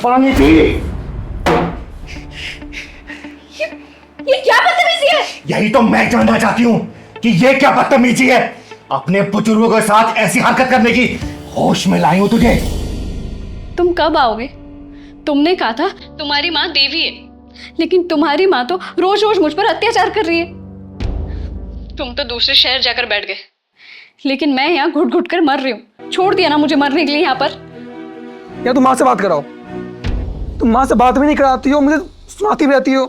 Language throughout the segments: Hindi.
पानी पी। ये क्या बदतमीजी है? यही तो मैं जानना चाहती हूँ कि ये क्या बदतमीजी है। अपने बुजुर्गों के साथ ऐसी हरकत करने की होश में लाई हूँ तुझे। तुम कब आओगे? तुमने कहा था तुम्हारी माँ देवी है, लेकिन तुम्हारी माँ तो रोज रोज मुझ पर अत्याचार कर रही है। तुम तो दूसरे शहर जाकर बैठ गए, लेकिन मैं यहाँ घुट घुट कर मर रही हूँ। छोड़ दिया ना मुझे मरने के लिए यहाँ पर। या तुम माँ से बात कराओ। तुम माँ से बात भी नहीं कराती हो, मुझे सुनाती भी रहती हो।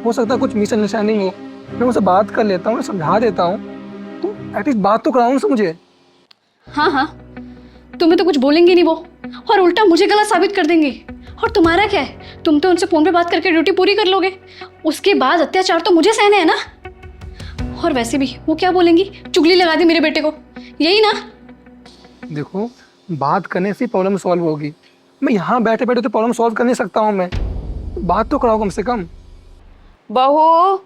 हो सकता है कुछ मिसअंडरस्टैंडिंग हो, मैं उनसे बात कर लेता हूँ, समझा देता हूँ। तुम एटलीस्ट बात तो कराओ उनसे मुझे। हाँ हाँ, तुम्हें तो कुछ बोलेंगी नहीं वो, और उल्टा मुझे गलत साबित कर देंगी। और तुम्हारा क्या है, तुम तो उनसे फोन पे बात करके ड्यूटी पूरी कर लोगे, उसके बाद अत्याचार तो मुझे सहने है ना। और वैसे भी वो क्या बोलेंगी, चुगली लगा दी मेरे बेटे को, यही ना। देखो, बात करने से प्रॉब्लम सॉल्व होगी। मैं यहाँ बैठे बैठे तो प्रॉब्लम सॉल्व कर नहीं सकता हूँ। मैं बात तो कराओ कम से कम। बहू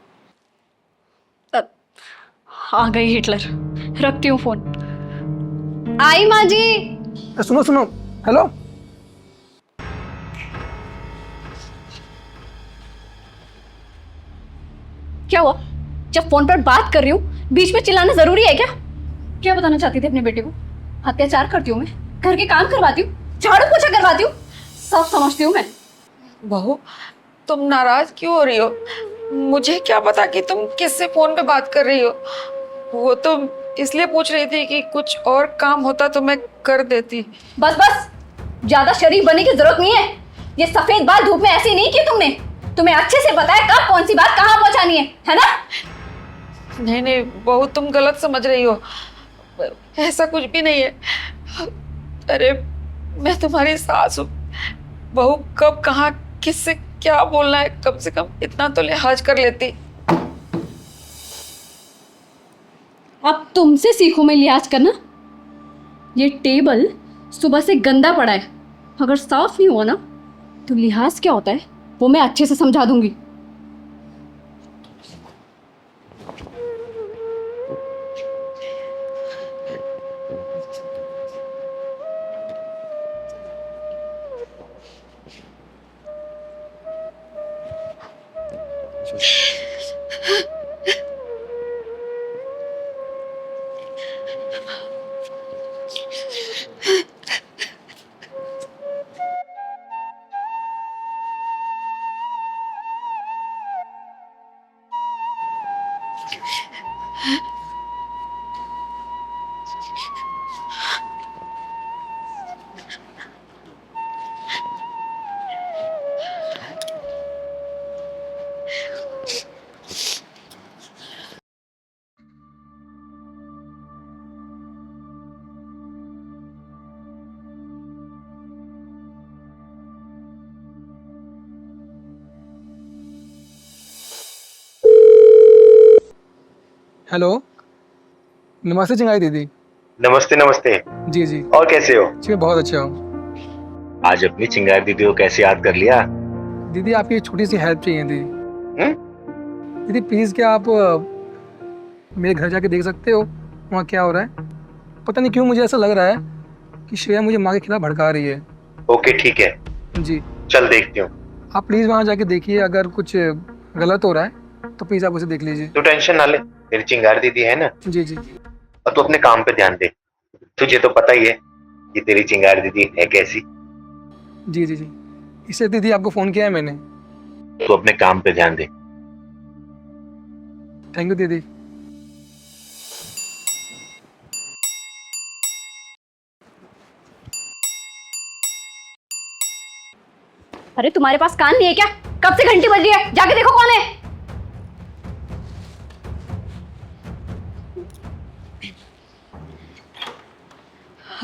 आ गई हिटलर। रखती हूँ फोन। आई माँ जी। सुनो सुनो, हेलो। क्या हुआ? जब फोन पर बात कर रही हूँ बीच में चिल्लाना जरूरी है क्या? क्या बताना चाहती थी अपने बेटे को? अत्याचार करती हूँ मैं, घर के काम करवाती हूँ, झाड़ू पोछा करवाती हूँ, सब समझती हूँ मैं। बहू, तुम नाराज क्यों हो रही हो? मुझे क्या पता कि तुम किससे फोन पे बात कर रही हो। वो तो इसलिए पूछ रही थी कि कुछ और काम होता तो मैं कर देती। बस बस, ज्यादा शरीफ बनने की जरूरत नहीं है। ये सफेद बाल धूप में ऐसे नहीं किए तुमने। तुम्हें अच्छे से पता है कब कौन सी बात कहाँ पहुंचानी है ना? नहीं नहीं बहू, तुम गलत समझ रही हो। ऐसा कुछ भी नहीं है। अरे मैं तुम्हारी सास हूँ। बहू कब कहाँ किससे क्या बोलना है, कम से कम इतना तो लिहाज कर लेती। अब तुमसे सीखो मैं लिहाज करना। ये टेबल सुबह से गंदा पड़ा है, अगर साफ नहीं हुआ ना तो लिहाज क्या होता है वो मैं अच्छे से समझा दूंगी। हेलो, नमस्ते चिंगारी दीदी। नमस्ते नमस्ते। जी जी और कैसे हो? जी, मैं बहुत अच्छा हूँ। आज अपनी चिंगारी दीदी को कैसे याद कर लिया? दीदी आपकी एक छोटी सी हेल्प चाहिए थी। दीदी प्लीज़, क्या आप मेरे घर जाके देख सकते हो वहाँ क्या हो रहा है? पता नहीं क्यों मुझे ऐसा लग रहा है कि श्रेया मुझे माँ के खिलाफ भड़का रही है। ओके ठीक है, जी, चल देखती हूँ। आप प्लीज़ वहाँ जाके देखिए, अगर कुछ गलत हो रहा है तो प्लीज़ आप उसे देख लीजिए। तू टेंशन ना ले, मेरी चिंगारी दीदी है ना। जी जी और तू अपने काम पे ध्यान दे। तुझे तो पता ही है कि तेरी चिंगारी दीदी है कैसी। जी जी जी, इससे दीदी आपको फ़ोन किया है मैंने। तू अपने काम पे ध्यान दे। थैंक यू दीदी। अरे तुम्हारे पास कान नहीं है क्या? कब से घंटी बज रही है, जाके देखो कौन है।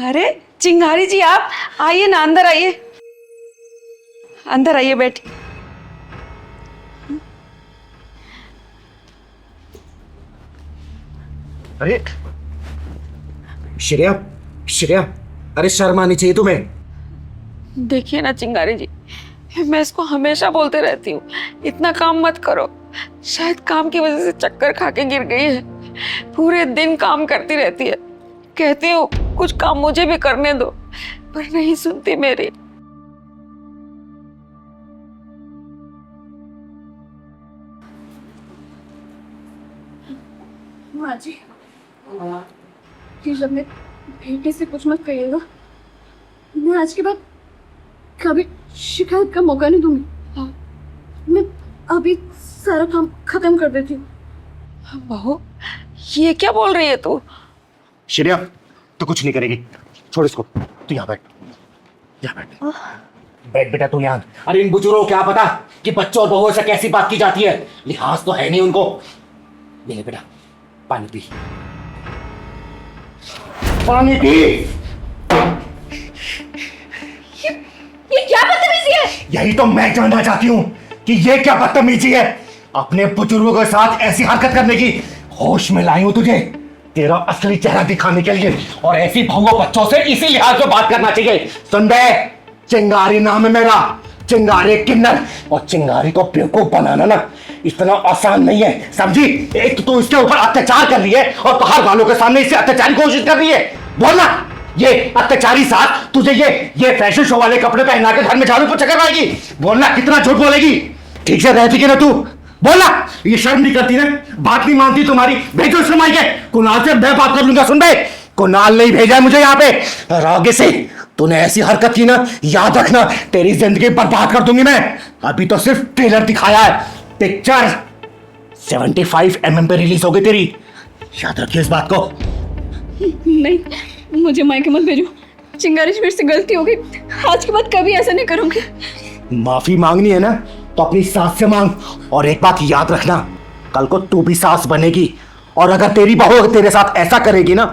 अरे चिंगारी जी, आप आइए ना, अंदर आइए, अंदर आइए, बैठिए। अरे श्रेया, श्रेया, अरे शर्म आनी चाहिए तुम्हें। देखिए ना चिंगारी जी, मैं इसको हमेशा बोलते रहती हूँ इतना काम मत करो। शायद काम की वजह से चक्कर खा के गिर गई है। पूरे दिन काम करती रहती है। कहती हूँ कुछ काम मुझे भी करने दो, पर नहीं सुनती मेरी। माँ जी, प्लीज अपने बेटे से कुछ मत कहिएगा। मैं आज के बाद कभी शिकायत का मौका नहीं दूंगी। मैं अभी सारा काम खत्म कर देती हूँ। बहू, ये क्या बोल रही है तू? श्रेया तो कुछ नहीं करेगी, छोड़ इसको। तू यहाँ बैठ, यहाँ बैठ। बैठ बेटा तू यहाँ। अरे इन बुजुर्गों को क्या पता कि बच्चों और बहुओं से कैसी बात की जाती है, लिहाज तो है नहीं उनको। ले बेटा पानी पी, पानी पी। ये क्या बदतमीजी है? यही तो मैं जानना चाहती हूँ कि ये क्या बदतमीजी है, अपने बुजुर्गों के साथ ऐसी हरकत करने की। होश में लाई हूं तुझे तेरा असली चेहरा दिखाने के लिए, और ऐसी बहुओं बच्चों से इसी लिहाज से बात करना चाहिए। सुन बे, चिंगारी नाम है मेरा, चिंगारी किन्नर। और चिंगारी को बेवकूफ बनाना ना इतना आसान नहीं है, समझी? एक तो तू इसके ऊपर अत्याचार कर रही है और बाहर वालों के सामने इससे अत्याचार की कोशिश कर रही है। बोलना, ये अत्याचारी साथ तुझे ये फैशन शो वाले कपड़े पहना के घर में झाड़ू पोछा करवाएगी? बोलना, कितना झूठ बोलेगी? ठीक से रहती कि ना तू? बोलना, ये शर्म नहीं करती ना, बात नहीं मानती तुम्हारी? भेजो इस माई के, कुणाल से मैं बात कर लूंगा। सुन बे, कुणाल नहीं भेजा है मुझे यहाँ पे। और आगे से तूने ऐसी हरकत की ना, याद रखना तेरी जिंदगी बर्बाद कर दूंगी मैं। अभी तो सिर्फ ट्रेलर दिखाया है, पिक्चर 75 mm पे रिलीज हो गई तेरी, याद रखिए इस बात को। नहीं, मुझे मायके मत भेजो। चिंगारी मेरे से गलती हो गई, आज के बाद कभी ऐसा नहीं करूंगी। माफी मांगनी है ना तो अपनी सास से मांग, और एक बात याद रखना, कल को तू भी सास बनेगी, और अगर तेरी बहू तेरे साथ ऐसा करेगी ना,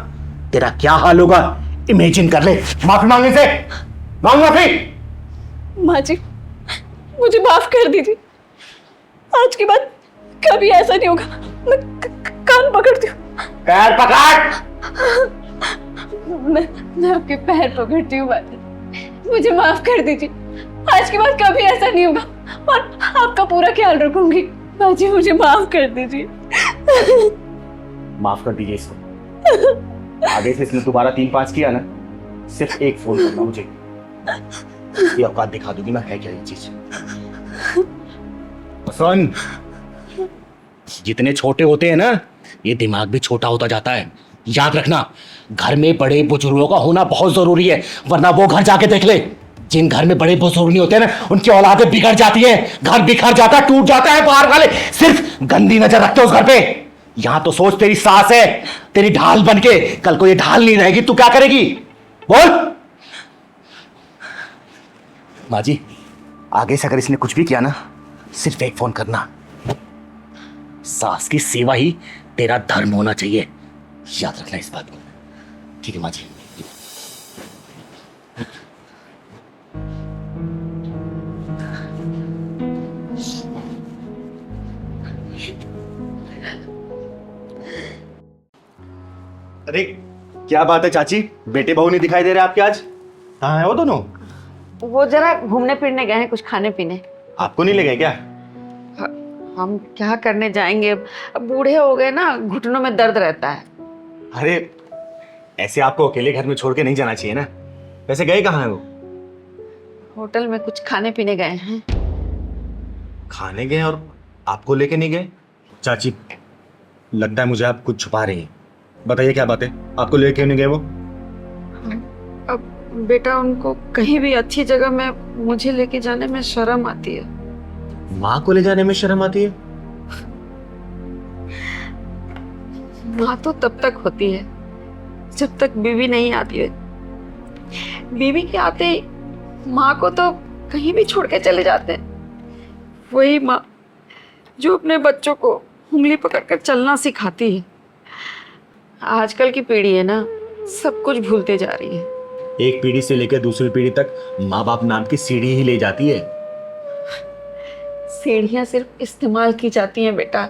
तेरा क्या हाल होगा इमेजिन कर ले। माफी मांगने से मांग माफी। माँ जी, मुझे माफ कर दीजिए, आज के बाद कभी ऐसा नहीं होगा। मैं कान पकड़ती हूँ। पैर पकड़। मैं आपके पैर पकड़ती हूँ। मुझे माफ कर दीजिए, आज के बाद कभी ऐसा नहीं होगा, और आपका पूरा ख्याल रखूंगी। बाजी, मुझे माफ कर दीजिए। माफ कर दीजिए इसको। आगे से इसने दोबारा 3-5 किया ना, सिर्फ एक फोन करना मुझे, ये औकात दिखा दूंगी मैं है क्या ये चीज। सुन, जितने छोटे होते हैं ना, ये दिमाग भी छोटा होता जाता है। याद रखना, घर में बड़े बुजुर्गों का होना बहुत जरूरी है, वरना वो घर जाके देख ले, जिन घर में बड़े बुजुर्ग नहीं होते हैं ना, उनकी औलादें बिगड़ जाती हैं, घर बिखर जाता है, टूट जाता है। बाहर वाले सिर्फ गंदी नजर रखते हैं उस घर पे। यहां तो सोच, तेरी सास है तेरी ढाल बनके, कल को ये ढाल नहीं रहेगी, तू क्या करेगी? बोल। माँ जी, आगे से अगर इसने कुछ भी किया ना, सिर्फ एक फोन करना। सास की सेवा ही तेरा धर्म होना चाहिए, याद रखना इस बात को। ठीक है माँ जी। अरे क्या बात है चाची, बेटे बहू नहीं दिखाई दे रहे आपके आज? कहाँ है वो दोनों? वो जरा घूमने फिरने गए हैं, कुछ खाने पीने। आपको नहीं लगे क्या? हम क्या करने जाएंगे, अब बूढ़े हो गए ना, घुटनों में दर्द रहता है। अरे ऐसे आपको अकेले घर में छोड़ के नहीं जाना चाहिए ना। वैसे गए कहाँ हैं वो? होटल में कुछ खाने पीने गए हैं। खाने गए और आपको लेके नहीं गए? चाची, लगता है मुझे आप कुछ छुपा रही हैं। बताइए क्या बात है, आपको लेके क्यों नहीं गए वो? अब बेटा, उनको कहीं भी अच्छी जगह में मुझे लेके जाने में शर्म आती है। माँ को ले जाने में शर्म आती है? माँ तो तब तक होती है जब तक बीवी नहीं आती है। बीवी के आते ही माँ को तो कहीं भी छोड़ के चले जाते हैं। वही माँ जो अपने बच्चों को उंगली पकड़कर चलना सिखाती है। आजकल की पीढ़ी है ना, सब कुछ भूलते जा रही है। एक पीढ़ी से लेकर दूसरी पीढ़ी तक माँ बाप नाम की सीढ़ी ही ले जाती है। सीढ़ियां सिर्फ इस्तेमाल की जाती हैं बेटा,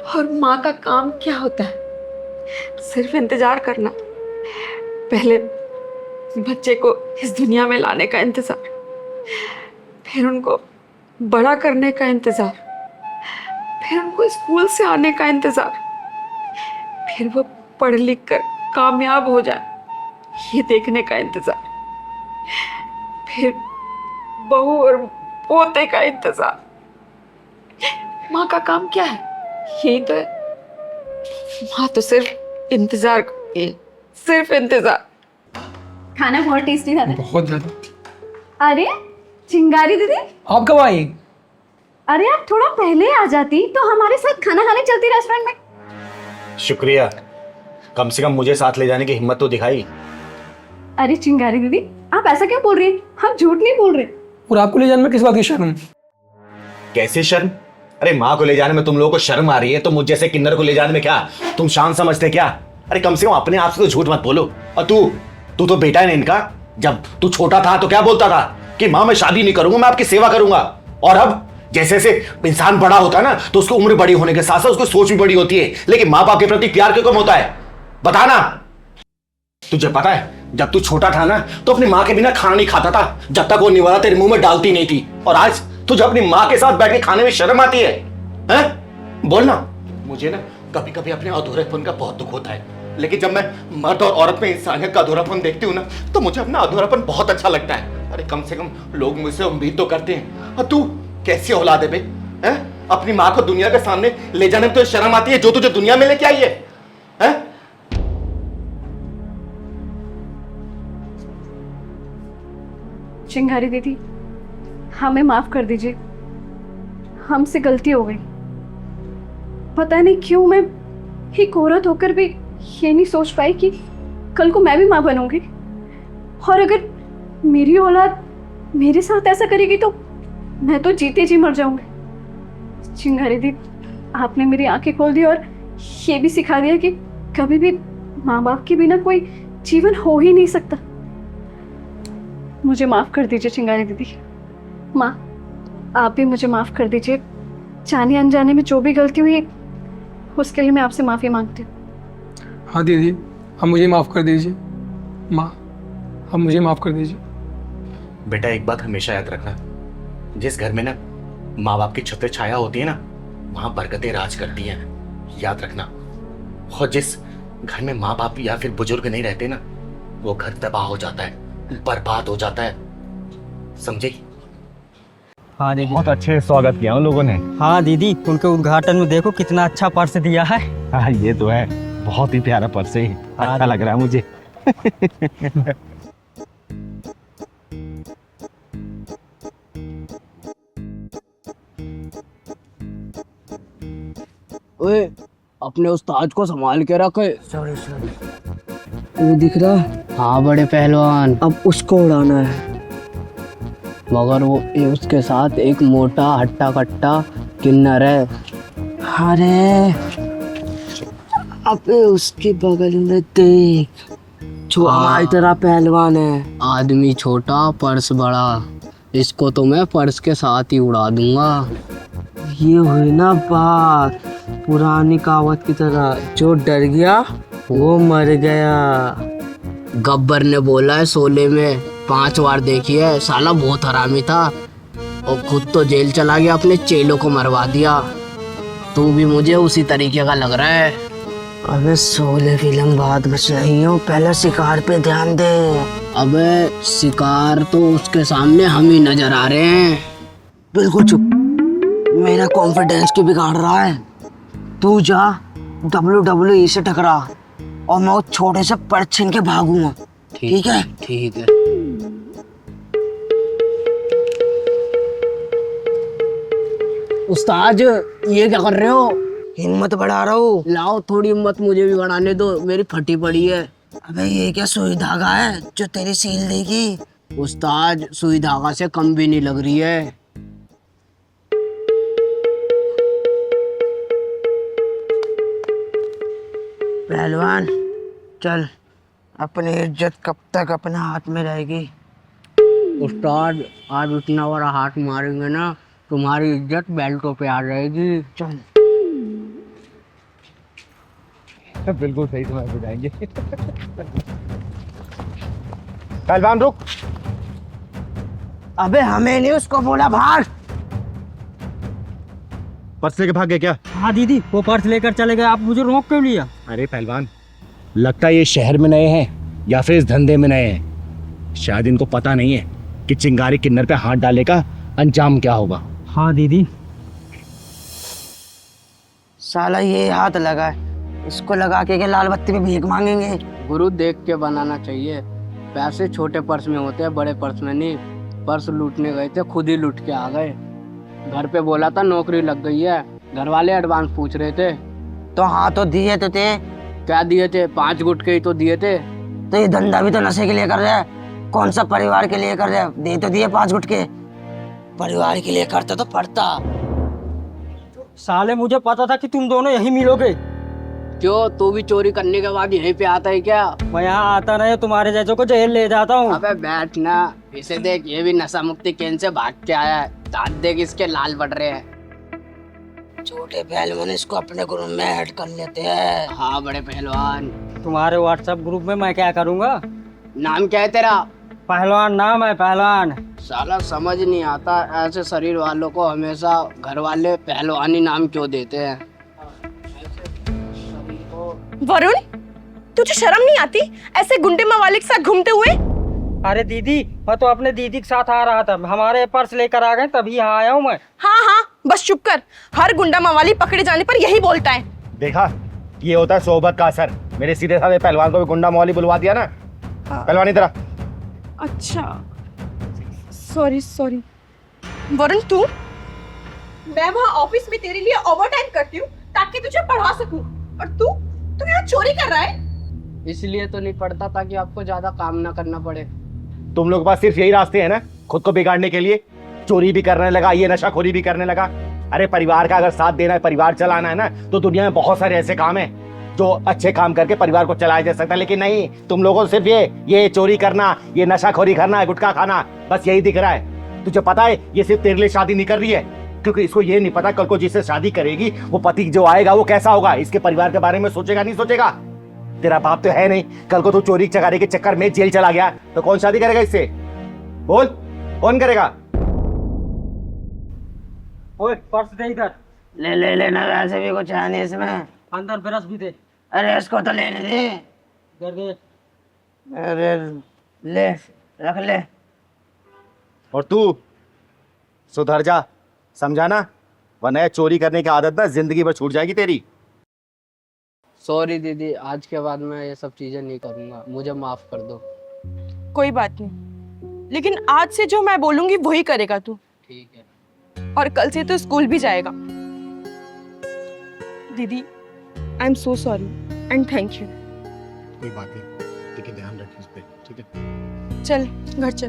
और माँ का काम क्या होता है? सिर्फ इंतजार करना। पहले बच्चे को इस दुनिया में लाने का इंतजार, फिर उनको बड़ा करने का इंतजार, फिर उनको स्कूल से आने का इंतजार, फिर वो पढ़ लिख कर कामयाब हो जाए ये देखने का इंतजार। फिर बहू और पोते का इंतजार। माँ का काम क्या है? यही तो है। माँ तो सिर्फ इंतजार करती है, सिर्फ इंतजार। खाना बहुत टेस्टी था। बहुत ज़्यादा। अरे चिंगारी दीदी, आप कब आई? अरे आप थोड़ा पहले आ जाती तो हमारे साथ खाना खाने चलती रेस्टोरेंट में। शुक्रिया, कम से कम मुझे साथ ले जाने की हिम्मत तो दिखाई। अरे चिंगारी दीदी, आप ऐसा क्यों बोल रही हैं? हम झूठ नहीं बोल रहे। और आपको ले जाने में किस बात की शर्म? कैसे शर्म? अरे माँ को ले जाने में तुम लोगों को शर्म आ रही है तो मुझ जैसे किन्नर को ले जाने में क्या तुम शान समझते क्या? अरे कम से कम अपने आप से तो झूठ मत बोलो। और तू तो बेटा है ना इनका। जब तू छोटा था तो क्या बोलता था कि माँ मैं शादी नहीं करूंगा, मैं आपकी सेवा करूंगा। और अब जैसे जैसे इंसान बड़ा होता है ना तो उसकी उम्र बड़ी होने के साथ साथ उसकी सोच भी बड़ी होती है, लेकिन माँ बाप के प्रति प्यार क्यों कम होता है? बताना। तुझे पता है जब तू छोटा था ना तो अपनी माँ के बिना खाना नहीं खाता था जब तक वो निवाला तेरे मुंह में डालती नहीं थी। और आज तुझे अपनी माँ के साथ बैठ के खाने में शर्म आती है? हैं? बोलना। मुझे ना कभी कभी अपने अधूरेपन का बहुत दुख होता है, लेकिन जब मैं मर्द और औरत में इंसानियत का अधूरापन देखती हूँ ना तो मुझे अपना अधूरापन बहुत अच्छा लगता है। अरे कम से कम लोग मुझसे उम्मीद तो करते हैं। और तू कैसी औलाद है बे? हैं? अपनी माँ को दुनिया के सामने ले जाने में तो शर्म आती है जो तुझे दुनिया में लेके आई है? हैं? चिंगारी दीदी, हमें माफ कर दीजिए, हमसे गलती हो गई। पता नहीं क्यों मैं एक औरत होकर भी ये नहीं सोच पाई कि कल को मैं भी माँ बनूंगी, और अगर मेरी औलाद मेरे साथ ऐसा करेगी तो मैं तो जीते जी मर जाऊंगी। चिंगारी दीदी, आपने मेरी आंखें खोल दी और ये भी सिखा दिया कि कभी भी माँ बाप के बिना कोई जीवन हो ही नहीं सकता। मुझे माफ़ कर दीजिए चिंगारी दीदी। माँ, आप भी मुझे माफ़ कर दीजिए। जाने अनजाने में जो भी गलती हुई उसके लिए मैं आपसे माफ़ी मांगती हूँ। हाँ दीदी, हम मुझे माफ़ कर दीजिए। माँ, हम मुझे माफ़ कर दीजिए। बेटा एक बात हमेशा याद रखना, जिस घर में ना माँ बाप की छत्र छाया होती है ना वहाँ बरकतें राज करती हैं, याद रखना। और जिस घर में माँ बाप या फिर बुजुर्ग नहीं रहते ना वो घर तबाह हो जाता है, बर्बाद हो जाता है, समझे? हाँ दीदी। बहुत अच्छे स्वागत किया उन लोगों ने। हाँ दीदी, उनके उद्घाटन में देखो कितना अच्छा पर्स दिया है। हाँ ये तो है, बहुत ही प्यारा पर्स है, अच्छा लग रहा है मुझे। ओए, अपने उस्ताद को संभाल के रखे। सॉरी। वो दिख रहा है? हाँ बड़े पहलवान, अब उसको उड़ाना है, मगर वो उसके साथ एक मोटा हट्टा कट्टा किन्नर है। अरे अबे उसके बगल में देख, जो हमारी तरह पहलवान है। आदमी छोटा पर्स बड़ा, इसको तो मैं पर्स के साथ ही उड़ा दूंगा। ये हुई ना बात पुरानी कहावत की तरह, जो डर गया वो मर गया। गब्बर ने बोला है शोले में, 5 बार देखी है, साला बहुत हरामी था और खुद तो जेल चला गया, अपने चेलों को मरवा दिया। तू भी मुझे उसी तरीके का लग रहा है। अबे शोले फिल्म बात बच रही हो, पहले शिकार पे ध्यान दे। अबे शिकार तो उसके सामने हम ही नजर आ रहे हैं। बिल्कुल चुप, मेरा कॉन्फिडेंस क्यों बिगाड़ रहा है? तू जा WWE से टकरा और मैं उस छोटे से पर्स छीन के भागूंगा। ठीक है? ठीक है। उस्ताद, ये क्या कर रहे हो? हिम्मत बढ़ा रहा हूँ। लाओ थोड़ी हिम्मत मुझे भी बढ़ाने दो, मेरी फटी पड़ी है। अबे ये क्या सुई धागा है जो तेरी सील देगी? उस्ताद, सुई धागा से कम भी नहीं लग रही है। पहलवान चल, अपनी इज्जत कब तक अपने हाथ में रहेगी? उस्ताद, आज इतना बड़ा हाथ मारेंगे ना तुम्हारी इज्जत बेल्टों पे आ जाएगी। चल। बिल्कुल सही समय पे जाएंगे। पहलवान रुक। अबे हमें नहीं, उसको बोला भाग। पर्स लेके भाग गए क्या? हाँ दीदी, वो पर्स लेकर चले गए, आप मुझे रोक क्यों लिया? अरे पहलवान, लगता है ये शहर में नए हैं या फिर इस धंधे में नए हैं, शायद इनको पता नहीं है कि चिंगारी किन्नर पे हाथ डालने का अंजाम क्या होगा। हाँ दीदी। साला ये हाथ लगा है, इसको लगा के लाल बत्ती पे भीख मांगेंगे। गुरु देख के बनाना चाहिए। पैसे छोटे पर्स में होते हैं, बड़े पर्स में नहीं। पर्स लूटने गए थे, खुद ही लूट के आ गए। घर पे बोला था नौकरी लग गई है, घर वाले एडवांस पूछ रहे थे। तो हाँ तो दिए तो थे। क्या दिए थे? 5 गुटके ही तो दिए थे। तो ये धंधा भी तो नशे के लिए कर रहे हैं, कौन सा परिवार के लिए कर रहे हैं? दे तो दिए 5 गुटके, परिवार के लिए करता तो पड़ता। साले मुझे पता था कि तुम दोनों यही मिलोगे। क्यों, तू भी चोरी करने के बाद यहीं पे आता है क्या? मैं यहाँ आता नहीं, तुम्हारे जैसों को जेल ले जाता हूँ। अबे बैठ ना, इसे देख, ये भी नशा मुक्ति केंद्र से भाग के आया है। दांत देख इसके लाल पड़ रहे हैं। छोटे पहलवान इसको अपने ग्रुप में ऐड कर लेते हैं। हाँ बड़े पहलवान। तुम्हारे व्हाट्सएप ग्रुप में मैं क्या करूँगा? नाम क्या है तेरा? पहलवान नाम है, पहलवान। साला समझ नहीं आता ऐसे शरीर वालों को हमेशा घर वाले पहलवानी नाम क्यों देते हैं। वरुण, तुझे शर्म नहीं आती ऐसे गुंडे मवाली के साथ घूमते हुए? अरे दीदी, मैं तो अपने दीदी के साथ आ रहा था, हमारे पर्स लेकर आ गए तभी यहाँ आया हूँ मैं। हाँ हाँ, बस चुप कर। हर गुंडा मवाली पकड़े जाने पर यही बोलता है। देखा, ये होता है सोबत का असर। मेरे सीधे साधे पहलवान को भी गुंडा मौली बुलवा दिया ना। पहलवान इधर आ। अच्छा, सॉरी सॉरी। वरुण, तू? मैं वहाँ ऑफिस में तेरे लिए ओवर टाइम करती हूँ ताकि तुझे पढ़ा सकूं, और तू यहाँ चोरी कर रहा है। इसलिए तो नहीं पड़ता ताकि आपको ज्यादा काम ना करना पड़े। तुम लोग के पास सिर्फ यही रास्ते हैं ना खुद को बिगाड़ने के लिए। चोरी भी करने लगा, ये नशाखोरी भी करने लगा। अरे परिवार का अगर साथ देना है, परिवार चलाना है ना, तो दुनिया में बहुत सारे ऐसे काम हैं जो अच्छे काम करके परिवार को चलाया जा सकता है। लेकिन नहीं, तुम लोगों को सिर्फ ये चोरी करना, ये नशाखोरी करना, गुटखा खाना, बस यही दिख रहा है। तुझे पता है ये सिर्फ तेरे लिए शादी नहीं कर रही है, क्योंकि इसको ये नहीं पता कल को जिससे शादी करेगी वो पति जो आएगा वो कैसा होगा, इसके परिवार के बारे में सोचेगा नहीं सोचेगा। तेरा बाप तो है नहीं, कल को तू चोरी चकारी के चक्कर में जेल चला गया तो कौन शादी करेगा इससे? बोल, कौन करेगा? ओए पर्स दे इधर। ले ले लेना, वैसे भी कुछ है नहीं इसमें। अंदर ब्रश भी दे। अरे इसको तो लेने दे। इधर दे। अरे ले, रख ले। और तू सुधर जा, समझा ना, वरना चोरी करने की आदत ना जिंदगी भर छूट जाएगी तेरी। सॉरी दीदी, आज के बाद मैं ये सब चीजें नहीं करूंगा, मुझे माफ कर दो। कोई बात नहीं, लेकिन आज से जो मैं बोलूंगी वही करेगा तू। ठीक है। और कल से तो स्कूल भी जाएगा। दीदी, I am so sorry and thank you. कोई बात नहीं, लेकिन ध्यान रखिए इस पे, ठीक है? चल घर चल।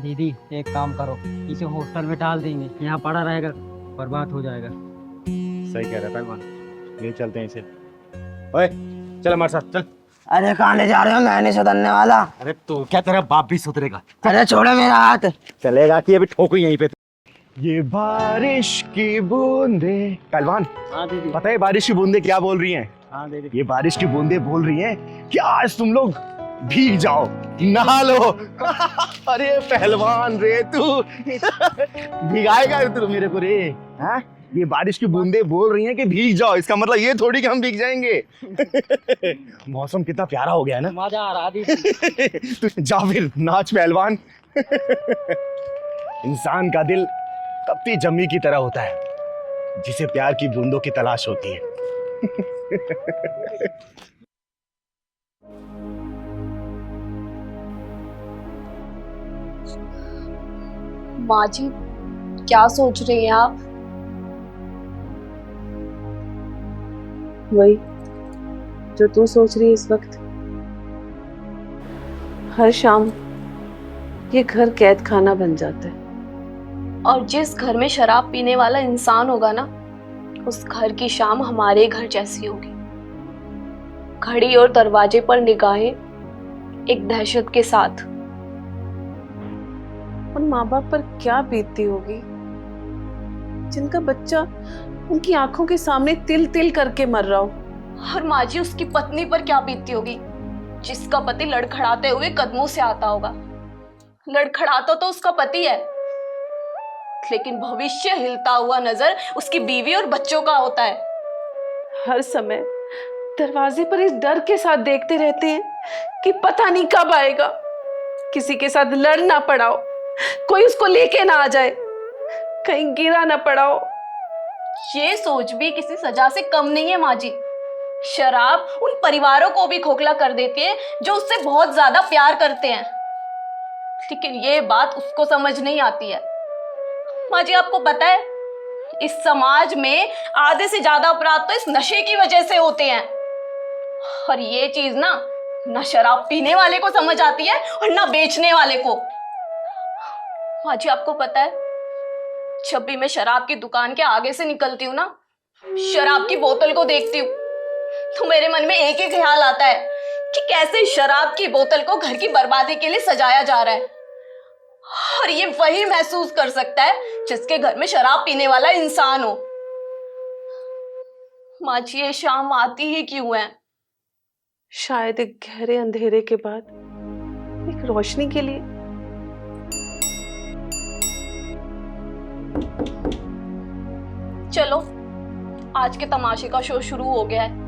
दीदी एक काम करो, इसे हॉस्टल में डाल देंगे, यहाँ पड़ा रहेगा, बर्बाद हो जाएगा। सही कह रहा है पहलवान, ये चलते हैं इसे। ओए चल हमारे साथ चल। अरे कहाँ ले जा रहे हो? मैं नहीं सुधरने वाला। अरे तो क्या तेरा बाप भी सुधरेगा? अरे छोड़ो मेरा हाथ। चलेगा कि अभी ठोकू यहीं पे। ये बारिश की बूंदे, पहलवान हाँ दीदी। पता है बारिश की बूंदे क्या बोल रही हैं? हाँ दीदी। ये बारिश की बूंदे बोल रही हैं कि आज तुम लोग भीग जाओ, नहा लो। अरे पहलवान रे तू, भिगाएगा तू मेरे को रे? हाँ, ये बारिश की बूंदे बोल रही हैं कि भीग जाओ, इसका मतलब ये थोड़ी कि हम भीग जाएंगे। मौसम कितना प्यारा हो गया है ना। मजा आ रहा दीदी। तू जा फिर नाच पहलवान। इंसान का दिल तपती जमी की तरह होता है जिसे प्यार की बूंदों की तलाश होती है। माँ जी, क्या सोच रही हैं आप? वही जो तू सोच रही है इस वक्त। हर शाम ये घर कैद खाना बन जाता है। और जिस घर में शराब पीने वाला इंसान होगा ना, उस घर की शाम हमारे घर जैसी होगी। घड़ी और दरवाजे पर निगाहें एक दहशत के साथ। उन माँ बाप पर क्या बीतती होगी जिनका बच्चा उनकी आंखों के सामने तिल तिल करके मर रहा हो। और माँ जी, उसकी पत्नी पर क्या बीतती होगी जिसका पति लड़खड़ाते हुए कदमों से आता होगा। लड़खड़ाता तो उसका पति है, लेकिन भविष्य हिलता हुआ नजर उसकी बीवी और बच्चों का होता है। हर समय दरवाजे पर इस डर के साथ देखते रहते हैं कि पता नहीं कब आएगा। किसी के साथ लड़ ना पड़ाओ, कोई उसको लेके ना आ जाए, कहीं गिरा ना पड़ाओ। ये सोच भी किसी सजा से कम नहीं है माँ जी। शराब उन परिवारों को भी खोखला कर देती है जो उससे बहुत ज्यादा प्यार करते हैं, लेकिन ये बात उसको समझ नहीं आती है। माँ जी, आपको पता है इस समाज में आधे से ज्यादा अपराध तो इस नशे की वजह से होते हैं, और ये चीज ना शराब पीने वाले को समझ आती है और ना बेचने वाले को। माँ जी, आपको पता है जब भी मैं शराब की दुकान के आगे से निकलती हूँ ना, शराब की बोतल को देखती हूँ, तो मेरे मन में एक ही ख्याल आता है कि कैसे शराब की बोतल को घर की बर्बादी के लिए सजाया जा रहा है। और ये वही महसूस कर सकता है जिसके घर में शराब पीने वाला इंसान हो। माँ जी, ये शाम आती ही क्यों है? शायद एक गहरे अंधेरे के बाद एक रोशनी के लिए। चलो, आज के तमाशे का शो शुरू हो गया है।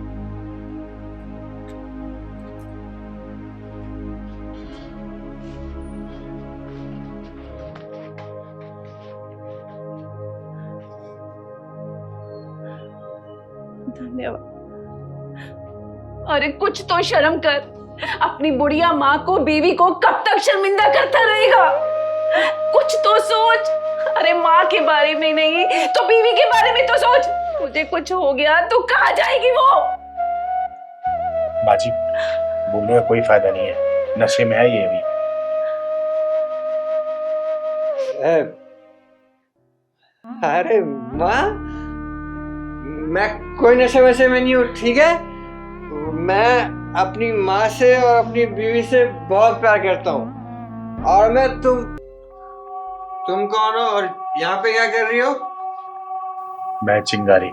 धन्यवाद। अरे कुछ तो शर्म कर, अपनी बुढ़िया माँ को, बीवी को कब तक शर्मिंदा करता रहेगा? कुछ तो सोच। अरे माँ के बारे में नहीं तो बीवी के बारे में तो सोच। मुझे कुछ हो गया तो कहाँ जाएगी वो? बाजी, बोलने का कोई फायदा नहीं है, नशे में है ये भी। अरे माँ, मैं कोई नशे वशे में नहीं हूँ, ठीक है? मैं अपनी माँ से और अपनी बीवी से बहुत प्यार करता हूँ। और मैं तुम कौन हो और यहाँ पे क्या कर रही हो? मैं चिंगारी।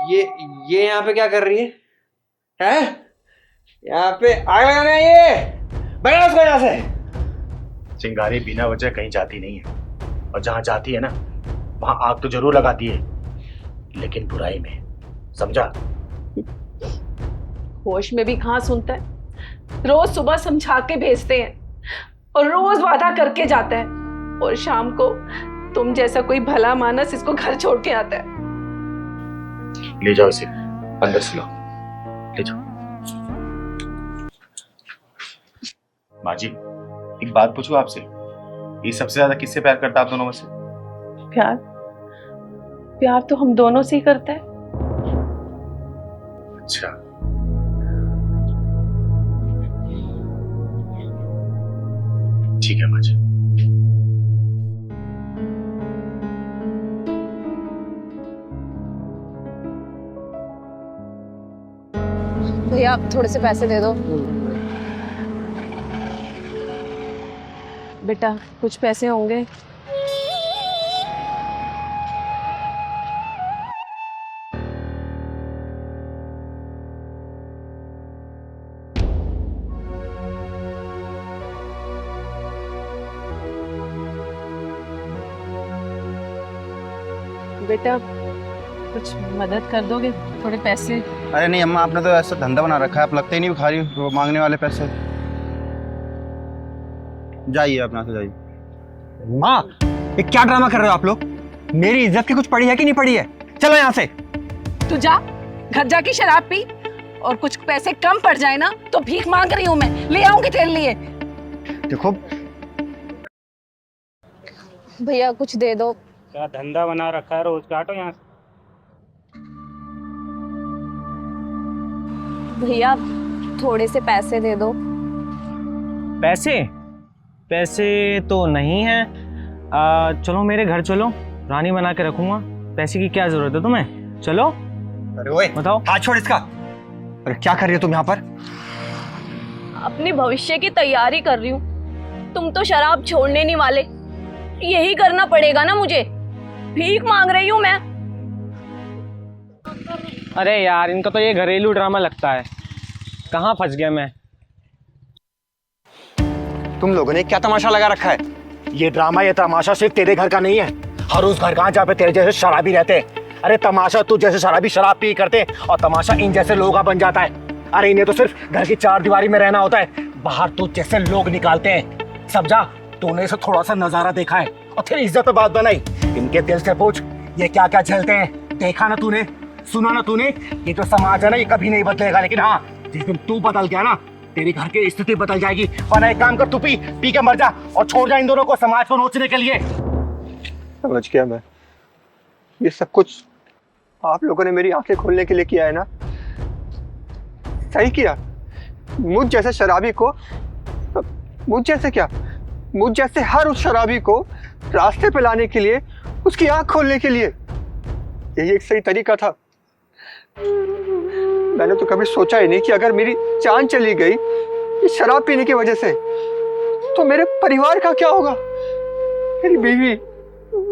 ये यहाँ पे क्या कर रही है? हैं? यहाँ पे आग लगाना है ये? बना उसको यहाँ से। चिंगारी बिना वजह कहीं जाती नहीं है, और जहां जाती है ना वहां आग तो जरूर लगाती है, लेकिन बुराई में, समझा? होश में भी कहाँ सुनता है। रोज सुबह समझा के भेजते हैं और रोज वादा करके जाता है, और शाम को तुम जैसा कोई भला मानस इसको घर छोड़ के आता है। ले जाओ इसे, अंदर से लो, ले जाओ। माँ जी, एक बात पूछूं आपसे, ये सबसे ज्यादा किससे प्यार करता है आप दोनों में से? प्यार तो हम दोनों से ही करता है। अच्छा, ठीक है माँ जी। भैया, आप थोड़े से पैसे दे दो। बेटा, कुछ पैसे होंगे? बेटा, कुछ मदद कर दोगे? थोड़े पैसे। अरे नहीं अम्मा, आपने तो ऐसा धंधा बना रखा है, आप लगते ही नहीं भिखारी वो मांगने वाले पैसे। जाइए अपना से जाइए। माँ, ये क्या ड्रामा कर रहे हो आप लोग? मेरी इज्जत की कुछ पड़ी है कि नहीं पड़ी है? चलो यहाँ से। तू जा, घर जाके शराब पी, और कुछ पैसे कम पड़ जाए ना तो भीख मांग रही हूँ मैं, ले आऊंगी तेरे लिए। देखो भैया, कुछ दे दो। क्या धंधा बना रखा है, रोज काटो यहाँ से। भैया, थोड़े से पैसे दे दो। पैसे तो नहीं है। चलो मेरे घर चलो, रानी बना के रखूंगा। पैसे की क्या जरूरत है तुम्हें? चलो। अरे ओए, बताओ। हाथ छोड़ इसका। अरे क्या कर रही हो तुम यहाँ पर? अपने भविष्य की तैयारी कर रही हूँ। तुम तो शराब छोड़ने नहीं वाले, यही करना पड़ेगा ना मुझे। भीख मांग रही हूँ मैं। अरे यार, इनका तो ये घरेलू ड्रामा लगता है। कहाँ फंस गया मैं? तुम लोगों ने क्या तमाशा लगा रखा है? ये ड्रामा, ये तमाशा सिर्फ तेरे घर का नहीं है, हर उस घर का जहाँ पे तेरे जैसे शराबी रहते हैं। अरे तमाशा तू जैसे शराबी शराब पी करते, और तमाशा इन जैसे लोगों का बन जाता है। अरे इन्हें तो सिर्फ घर की चार दीवारी में रहना होता है, बाहर तो जैसे लोग निकालते हैं, समझा? तूने इसे थोड़ा सा नजारा देखा है और फिर इज्जत पे बात बनाई। इनके दिल से पूछ ये क्या क्या झेलते हैं। देखा ना तूने, सुना ना तूने? ये जो समाज है ना, ये कभी नहीं बदलेगा, लेकिन हाँ, जिस दिन तू बदल गया ना, तेरी घर की स्थिति बदल जाएगी। वरना एक काम कर, तू पी के मर जा और छोड़ जा इन दोनों को समाज को नोचने के लिए। समझ गया मैं। ये सब कुछ आप लोगों ने मेरी आंखें खोलने के लिए किया है ना? सही किया। मुझ जैसे शराबी को, मुझ जैसे क्या, मुझ जैसे हर उस शराबी को रास्ते पे लाने के लिए, उसकी आंख खोलने के लिए, यही एक सही तरीका था। मैंने तो कभी सोचा ही नहीं कि अगर मेरी जान चली गई इस शराब पीने की वजह से, तो मेरे परिवार का क्या होगा? मेरी बीवी,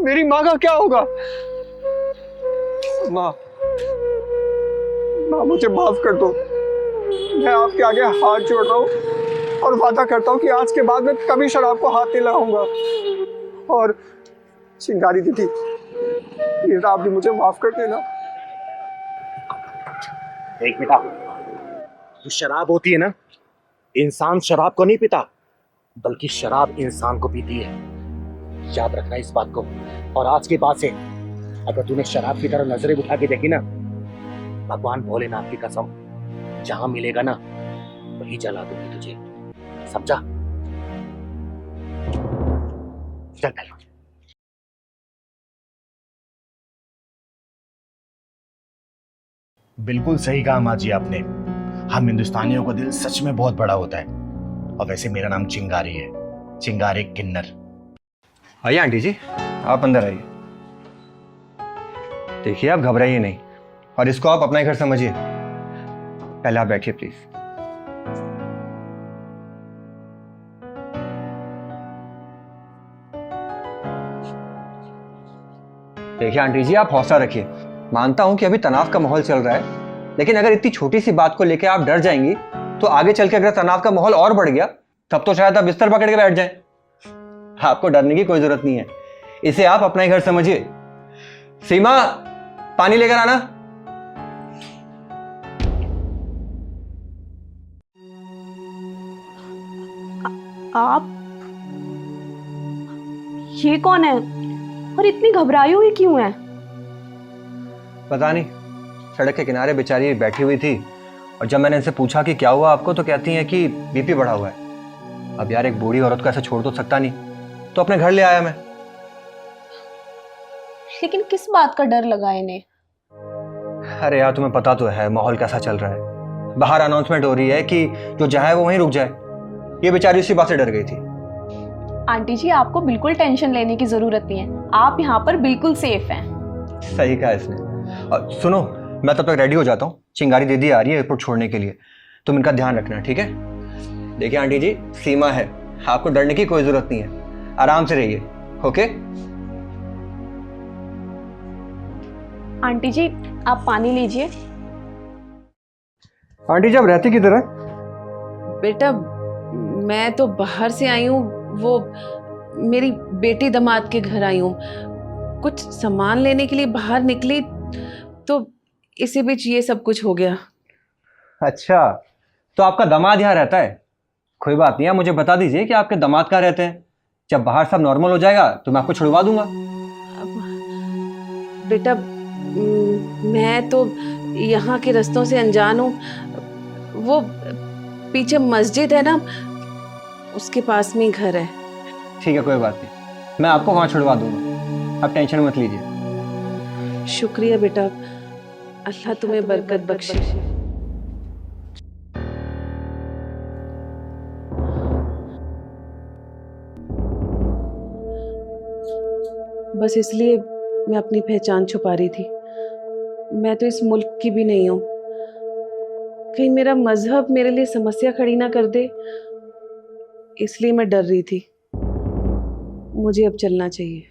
मेरी माँ का क्या होगा? माँ, मुझे माफ कर दो। मैं आपके आगे हाथ जोड़ रहा हूँ और वादा करता हूँ कि आज के बाद मैं कभी शराब को हाथ नहीं लगाऊंगा। और चिंगारी दीदी, प्लीज आप भी मुझे माफ कर देना। देख बेटा, जो शराब होती है ना, इंसान शराब को नहीं पीता, बल्कि शराब इंसान को पीती है। याद रखना इस बात को। और आज के बाद से अगर तूने शराब की तरफ नजरें उठा के देखी ना, भगवान भोलेनाथ की कसम, जहां मिलेगा ना वही जला दूंगी तुझे, समझा? चल। बिल्कुल सही कहा माँ जी आपने। हम हिंदुस्तानियों का दिल सच में बहुत बड़ा होता है। और वैसे मेरा नाम चिंगारी है, चिंगारी किन्नर। आइए आंटी जी, आप अंदर आइए। देखिए, आप घबराइए नहीं और इसको आप अपना ही घर समझिए। पहले आप बैठिए प्लीज। देखिए आंटी जी, आप हौसला रखिए। मानता हूं कि अभी तनाव का माहौल चल रहा है, लेकिन अगर इतनी छोटी सी बात को लेकर आप डर जाएंगी तो आगे चल के अगर तनाव का माहौल और बढ़ गया तब तो शायद आप बिस्तर पकड़ के बैठ जाएं। आपको डरने की कोई जरूरत नहीं है, इसे आप अपना ही घर समझिए। सीमा, पानी लेकर आना। आप ये कौन है और इतनी घबराई हुई क्यों है? पता नहीं, सड़क के किनारे बेचारी बैठी हुई थी और जब मैंने इनसे पूछा कि क्या हुआ आपको, तो कहती हैं कि बीपी बढ़ा हुआ है। अब यार, एक बूढ़ी औरत को ऐसे छोड़ तो सकता नहीं, तो अपने घर ले आया मैं। लेकिन किस बात का डर लगा इन्हें? अरे यार, तुम्हें पता तो है माहौल कैसा चल रहा है। बाहर अनाउंसमेंट हो रही है कि जो जाए वो वहीं रुक जाए। ये बेचारी उसी बात से डर गई थी। आंटी जी, आपको बिल्कुल टेंशन लेने की जरूरत नहीं है, आप यहाँ पर बिल्कुल सेफ हैं। सही कहा इसने। और सुनो, मैं तब तक रेडी हो जाता हूँ। चिंगारी दीदी आ रही है एयरपोर्ट छोड़ने के लिए, तुम इनका ध्यान रखना, ठीक है? देखिए आंटी जी, सीमा है, आपको डरने की कोई जरूरत नहीं है, आराम से रहिए, ओके? आंटी जी, आप पानी लीजिए। आंटी जी, आप रहती किधर है? बेटा, मैं तो बाहर से आई हूँ, वो मेरी बेटी दामाद के घर आई हूँ। कुछ सामान लेने के लिए बाहर निकली तो इसी बीच ये सब कुछ हो गया। अच्छा, तो आपका दामाद यहाँ रहता है? कोई बात नहीं है, मुझे बता दीजिए कि आपके दामाद कहाँ रहते हैं। जब बाहर सब नॉर्मल हो जाएगा तो मैं आपको छुड़वा दूंगा। बेटा, मैं तो यहाँ के रास्तों से अनजान हूँ। वो पीछे मस्जिद है ना, उसके पास में ही घर है। ठीक है, कोई बात नहीं, मैं आपको वहाँ छुड़वा दूंगा, आप टेंशन मत लीजिए। शुक्रिया बेटा, अल्लाह तुम्हें बरकत बख्शे। बस इसलिए मैं अपनी पहचान छुपा रही थी। मैं तो इस मुल्क की भी नहीं हूँ। कहीं मेरा मजहब मेरे लिए समस्या खड़ी ना कर दे, इसलिए मैं डर रही थी। मुझे अब चलना चाहिए।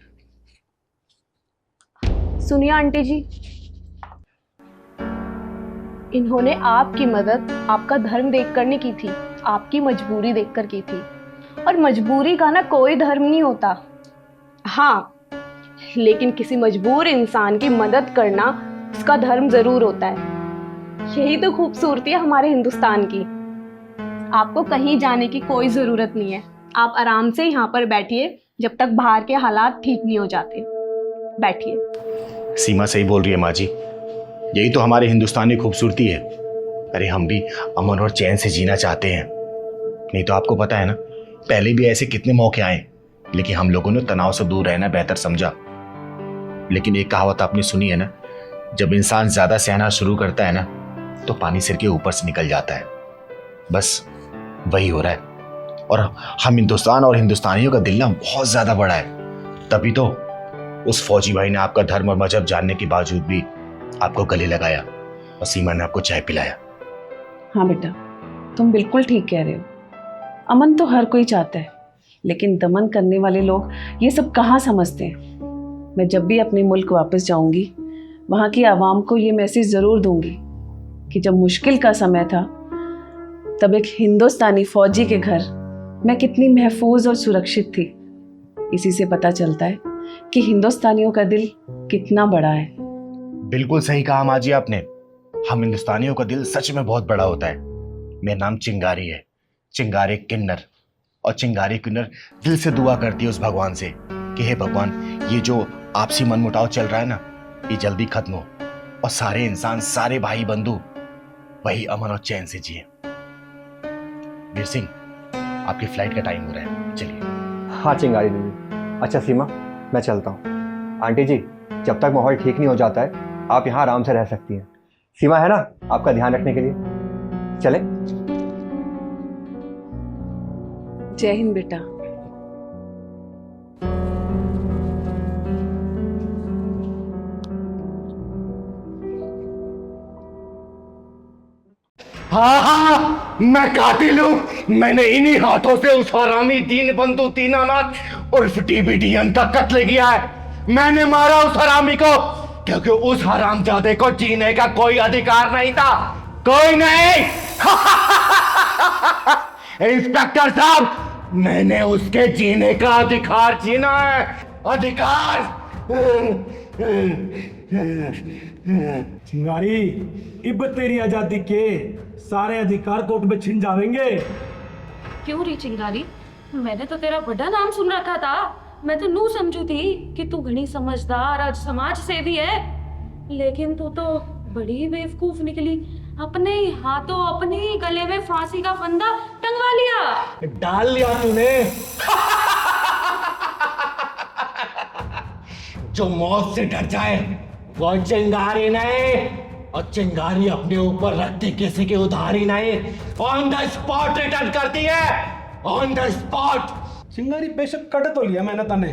सुनिए आंटी जी, इन्होंने आपकी मदद आपका धर्म देखकर नहीं की थी, आपकी मजबूरी देखकर की थी। और मजबूरी का ना कोई धर्म नहीं होता। हाँ, लेकिन किसी मजबूर इंसान की मदद करना उसका धर्म जरूर होता है। यही तो खूबसूरती है हमारे हिंदुस्तान की। आपको कहीं जाने की कोई ज़रूरत नहीं है। आप आराम से यहाँ पर बैठिए जब तक बाहर के हालात ठीक नहीं हो जाते। बैठिए। सीमा सही बोल रही है माँ जी, यही तो हमारे हिंदुस्तानी खूबसूरती है। अरे हम भी अमन और चैन से जीना चाहते हैं। नहीं तो आपको पता है ना, पहले भी ऐसे कितने मौके आए, लेकिन हम लोगों ने तनाव से दूर रहना बेहतर समझा। लेकिन एक कहावत आपने सुनी है ना, जब इंसान ज्यादा सहना शुरू करता है ना तो पानी सिर के ऊपर से निकल जाता है। बस वही हो रहा है। और हम हिंदुस्तान और हिंदुस्तानियों का दिल ना बहुत ज्यादा बड़ा है। तभी तो उस फौजी भाई ने आपका धर्म और मजहब जानने के बावजूद भी आपको गले लगाया और सीमा ने आपको चाय पिलाया। हाँ बेटा, तुम बिल्कुल ठीक कह रहे हो। अमन तो हर कोई चाहता है, लेकिन दमन करने वाले लोग ये सब कहाँ समझते हैं। मैं जब भी अपने मुल्क वापस जाऊंगी, वहाँ की आवाम को ये मैसेज ज़रूर दूंगी कि जब मुश्किल का समय था तब एक हिंदुस्तानी फौजी के घर मैं कितनी महफूज और सुरक्षित थी। इसी से पता चलता है कि हिंदुस्तानियों का दिल कितना बड़ा है। बिल्कुल सही कहा माँ जी आपने। हम हिंदुस्तानियों का दिल सच में बहुत बड़ा होता है। मेरा नाम चिंगारी है, चिंगारी किन्नर। और चिंगारी किन्नर दिल से दुआ करती है उस भगवान से कि हे भगवान, ये जो आपसी मनमुटाव चल रहा है ना, ये जल्दी खत्म हो और सारे इंसान, सारे भाई बंधु वही अमन और चैन से जिए। वीर सिंह, आपकी फ्लाइट का टाइम हो रहा है, चलिए। हाँ चिंगारी दीदी। अच्छा सीमा, मैं चलता हूँ। आंटी जी, जब तक माहौल ठीक नहीं हो जाता है आप यहाँ आराम से रह सकती हैं। सीमा है ना आपका ध्यान रखने के लिए। चले। जय हिंद बेटा। हाँ हाँ, मैं कातिल हूँ। मैंने इन्हीं हाथों से उस हरामी दीन बंधु दीनानाथ उर्फ DBDN का कत्ल किया है। मैंने मारा उस हरामी को क्योंकि उस हरामजादे को जीने का कोई अधिकार नहीं था। कोई नहीं। इंस्पेक्टर साहब, मैंने उसके जीने का अधिकार छीना है। अधिकार। चिंगारी, इब तेरी आजादी के सारे अधिकार कोर्ट में छिन जाएंगे। क्यों रे चिंगारी, मैंने तो तेरा बड़ा नाम सुन रखा था। मैं तो नू समझू थी कि तू घनी समझदार और समाज सेवी है, लेकिन तू तो बड़ी बेवकूफ निकली। अपने ही हाथों अपने ही गले में फांसी का फंदा टंगवा लिया। डाल लिया तूने। जो मौत से डर जाए वो चिंगारी नहीं, और चिंगारी अपने ऊपर रखती किसी की उधारी नहीं। ऑन द स्पॉट रिटर्न करती है, ऑन द स्पॉट। चिंगारी बेशक कट तो लिया मैंने तने,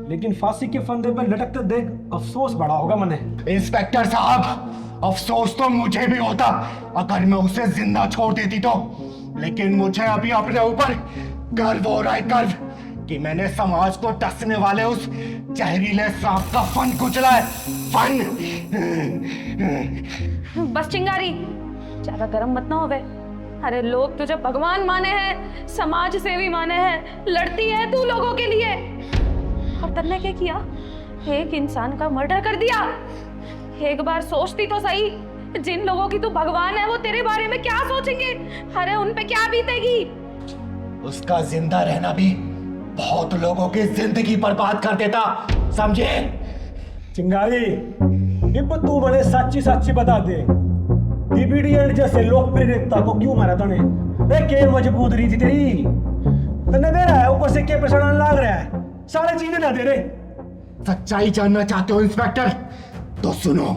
लेकिन फांसी के फंदे पर लटकते देख अफसोस बड़ा होगा मने। इंस्पेक्टर साहब, अफसोस तो मुझे भी होता अगर मैं उसे जिंदा छोड़ देती तो, लेकिन मुझे अभी अपने ऊपर गर्व हो रहा है, गर्व कि मैंने समाज को टसने वाले उस जहरीले सांप का फन कुचला है। फन। बस चिंगारी, ज्यादा गर्म मत ना होवे। अरे लोग तुझे भगवान माने हैं, समाज सेवी माने हैं, लड़ती है तू लोगों के लिए, और तन्ने क्या किया? एक इंसान का मर्डर कर दिया। एक बार सोचती तो सही, जिन लोगों की तू भगवान है वो तेरे बारे में क्या सोचेंगे? अरे उन पे क्या बीतेगी? उसका जिंदा रहना भी बहुत लोगों की जिंदगी बर्बाद कर देता, समझे? चिंगारी, इब तू बड़े सच्ची सच्ची बता दे, DBDN जैसे लोकप्रिय नेता को क्यों मारा तूने? के मजबूत रही थी तेरी, तन्ने दे रहा है ऊपर से क्या प्रसारण लाग रहा है, सारे चीजें ना दे रहे। सच्चाई जानना चाहते हो इंस्पेक्टर? तो सुनो।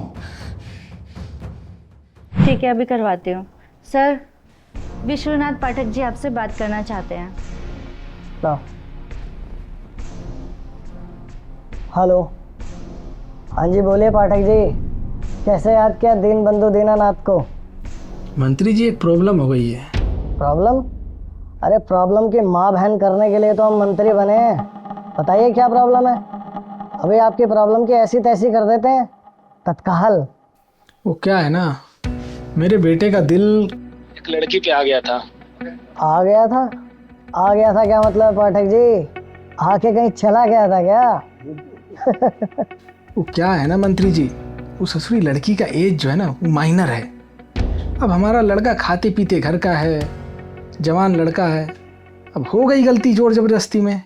ठीक है, अभी करवाती हूँ। सर, विश्वनाथ पाठक जी आपसे बात करना चाहते हैं। हेलो। हाँ जी बोलिए पाठक जी, कैसे याद किया दीन बंधु दीनानाथ को? मंत्री जी, एक प्रॉब्लम हो गई है। प्रॉब्लम? अरे प्रॉब्लम की माँ बहन करने के लिए तो हम मंत्री बने हैं। बताइए क्या प्रॉब्लम है? अभी आपकी प्रॉब्लम की ऐसी तैसी कर देते हैं तत्काल। वो क्या है ना, मेरे बेटे का दिल एक लड़की पे आ गया था। आ गया था? आ गया था क्या मतलब पाठक जी? आके कहीं चला गया था क्या? वो क्या है ना मंत्री जी, वो ससुरी लड़की का एज जो है ना वो माइनर है। अब हमारा लड़का खाते पीते घर का है, जवान लड़का है, अब हो गई गलती जोर जबरदस्ती में,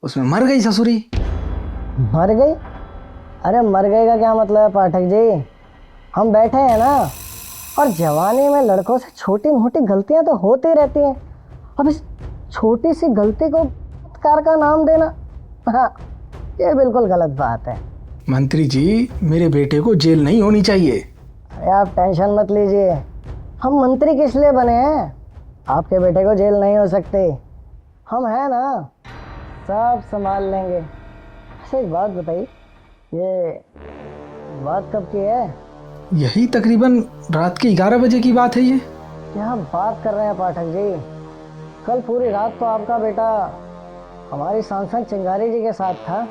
उसमें मर गई ससुरी। मर गई? अरे मर गई का क्या मतलब है पाठक जी? हम बैठे हैं ना, और जवानी में लड़कों से छोटी मोटी गलतियां तो होती रहती हैं। अब इस छोटी सी गलती को कार का नाम देना, हाँ, ये बिल्कुल गलत बात है। मंत्री जी, मेरे बेटे को जेल नहीं होनी चाहिए। अरे आप टेंशन मत लीजिए, हम मंत्री किस लिए बने हैं? आपके बेटे को जेल नहीं हो सकती, हम हैं ना, सब संभाल लेंगे। अच्छा एक बात बताइए, ये बात कब की है? यही तकरीबन रात के 11 बजे की बात है ये। क्या बात कर रहे हैं पाठक जी? कल पूरी रात तो आपका बेटा हमारी सांसद चिंगारी जी के साथ था,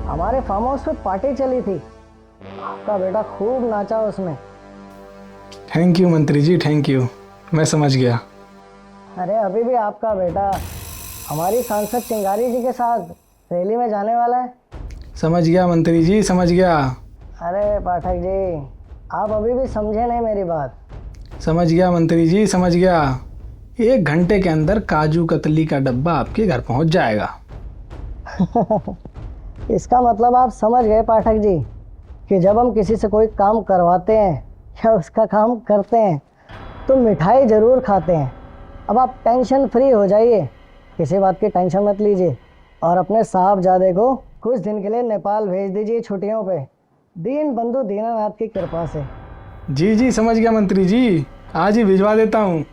हमारे फार्म हाउस पे पार्टी चली थी, आपका बेटा खूब नाचा उसमें। थैंक यू मंत्री जी, थैंक यू, मैं समझ गया। अरे अभी भी आपका बेटा हमारी सांसद चिंगारी जी के साथ रैली में जाने वाला है। समझ गया मंत्री जी, समझ गया। अरे पाठक जी, आप अभी भी समझे नहीं मेरी बात। समझ गया मंत्री जी, समझ गया। 1 घंटे के अंदर काजू कतली का डब्बा आपके घर पहुंच जाएगा। इसका मतलब आप समझ गए पाठक जी कि जब हम किसी से कोई काम करवाते हैं या उसका काम करते हैं तो मिठाई ज़रूर खाते हैं। अब आप टेंशन फ्री हो जाइए, किसी बात की टेंशन मत लीजिए, और अपने साहबजादे को कुछ दिन के लिए नेपाल भेज दीजिए छुट्टियों पे, दीन बंधु दीनानाथ की कृपा से। जी जी समझ गया मंत्री जी, आज ही भिजवा देता हूँ।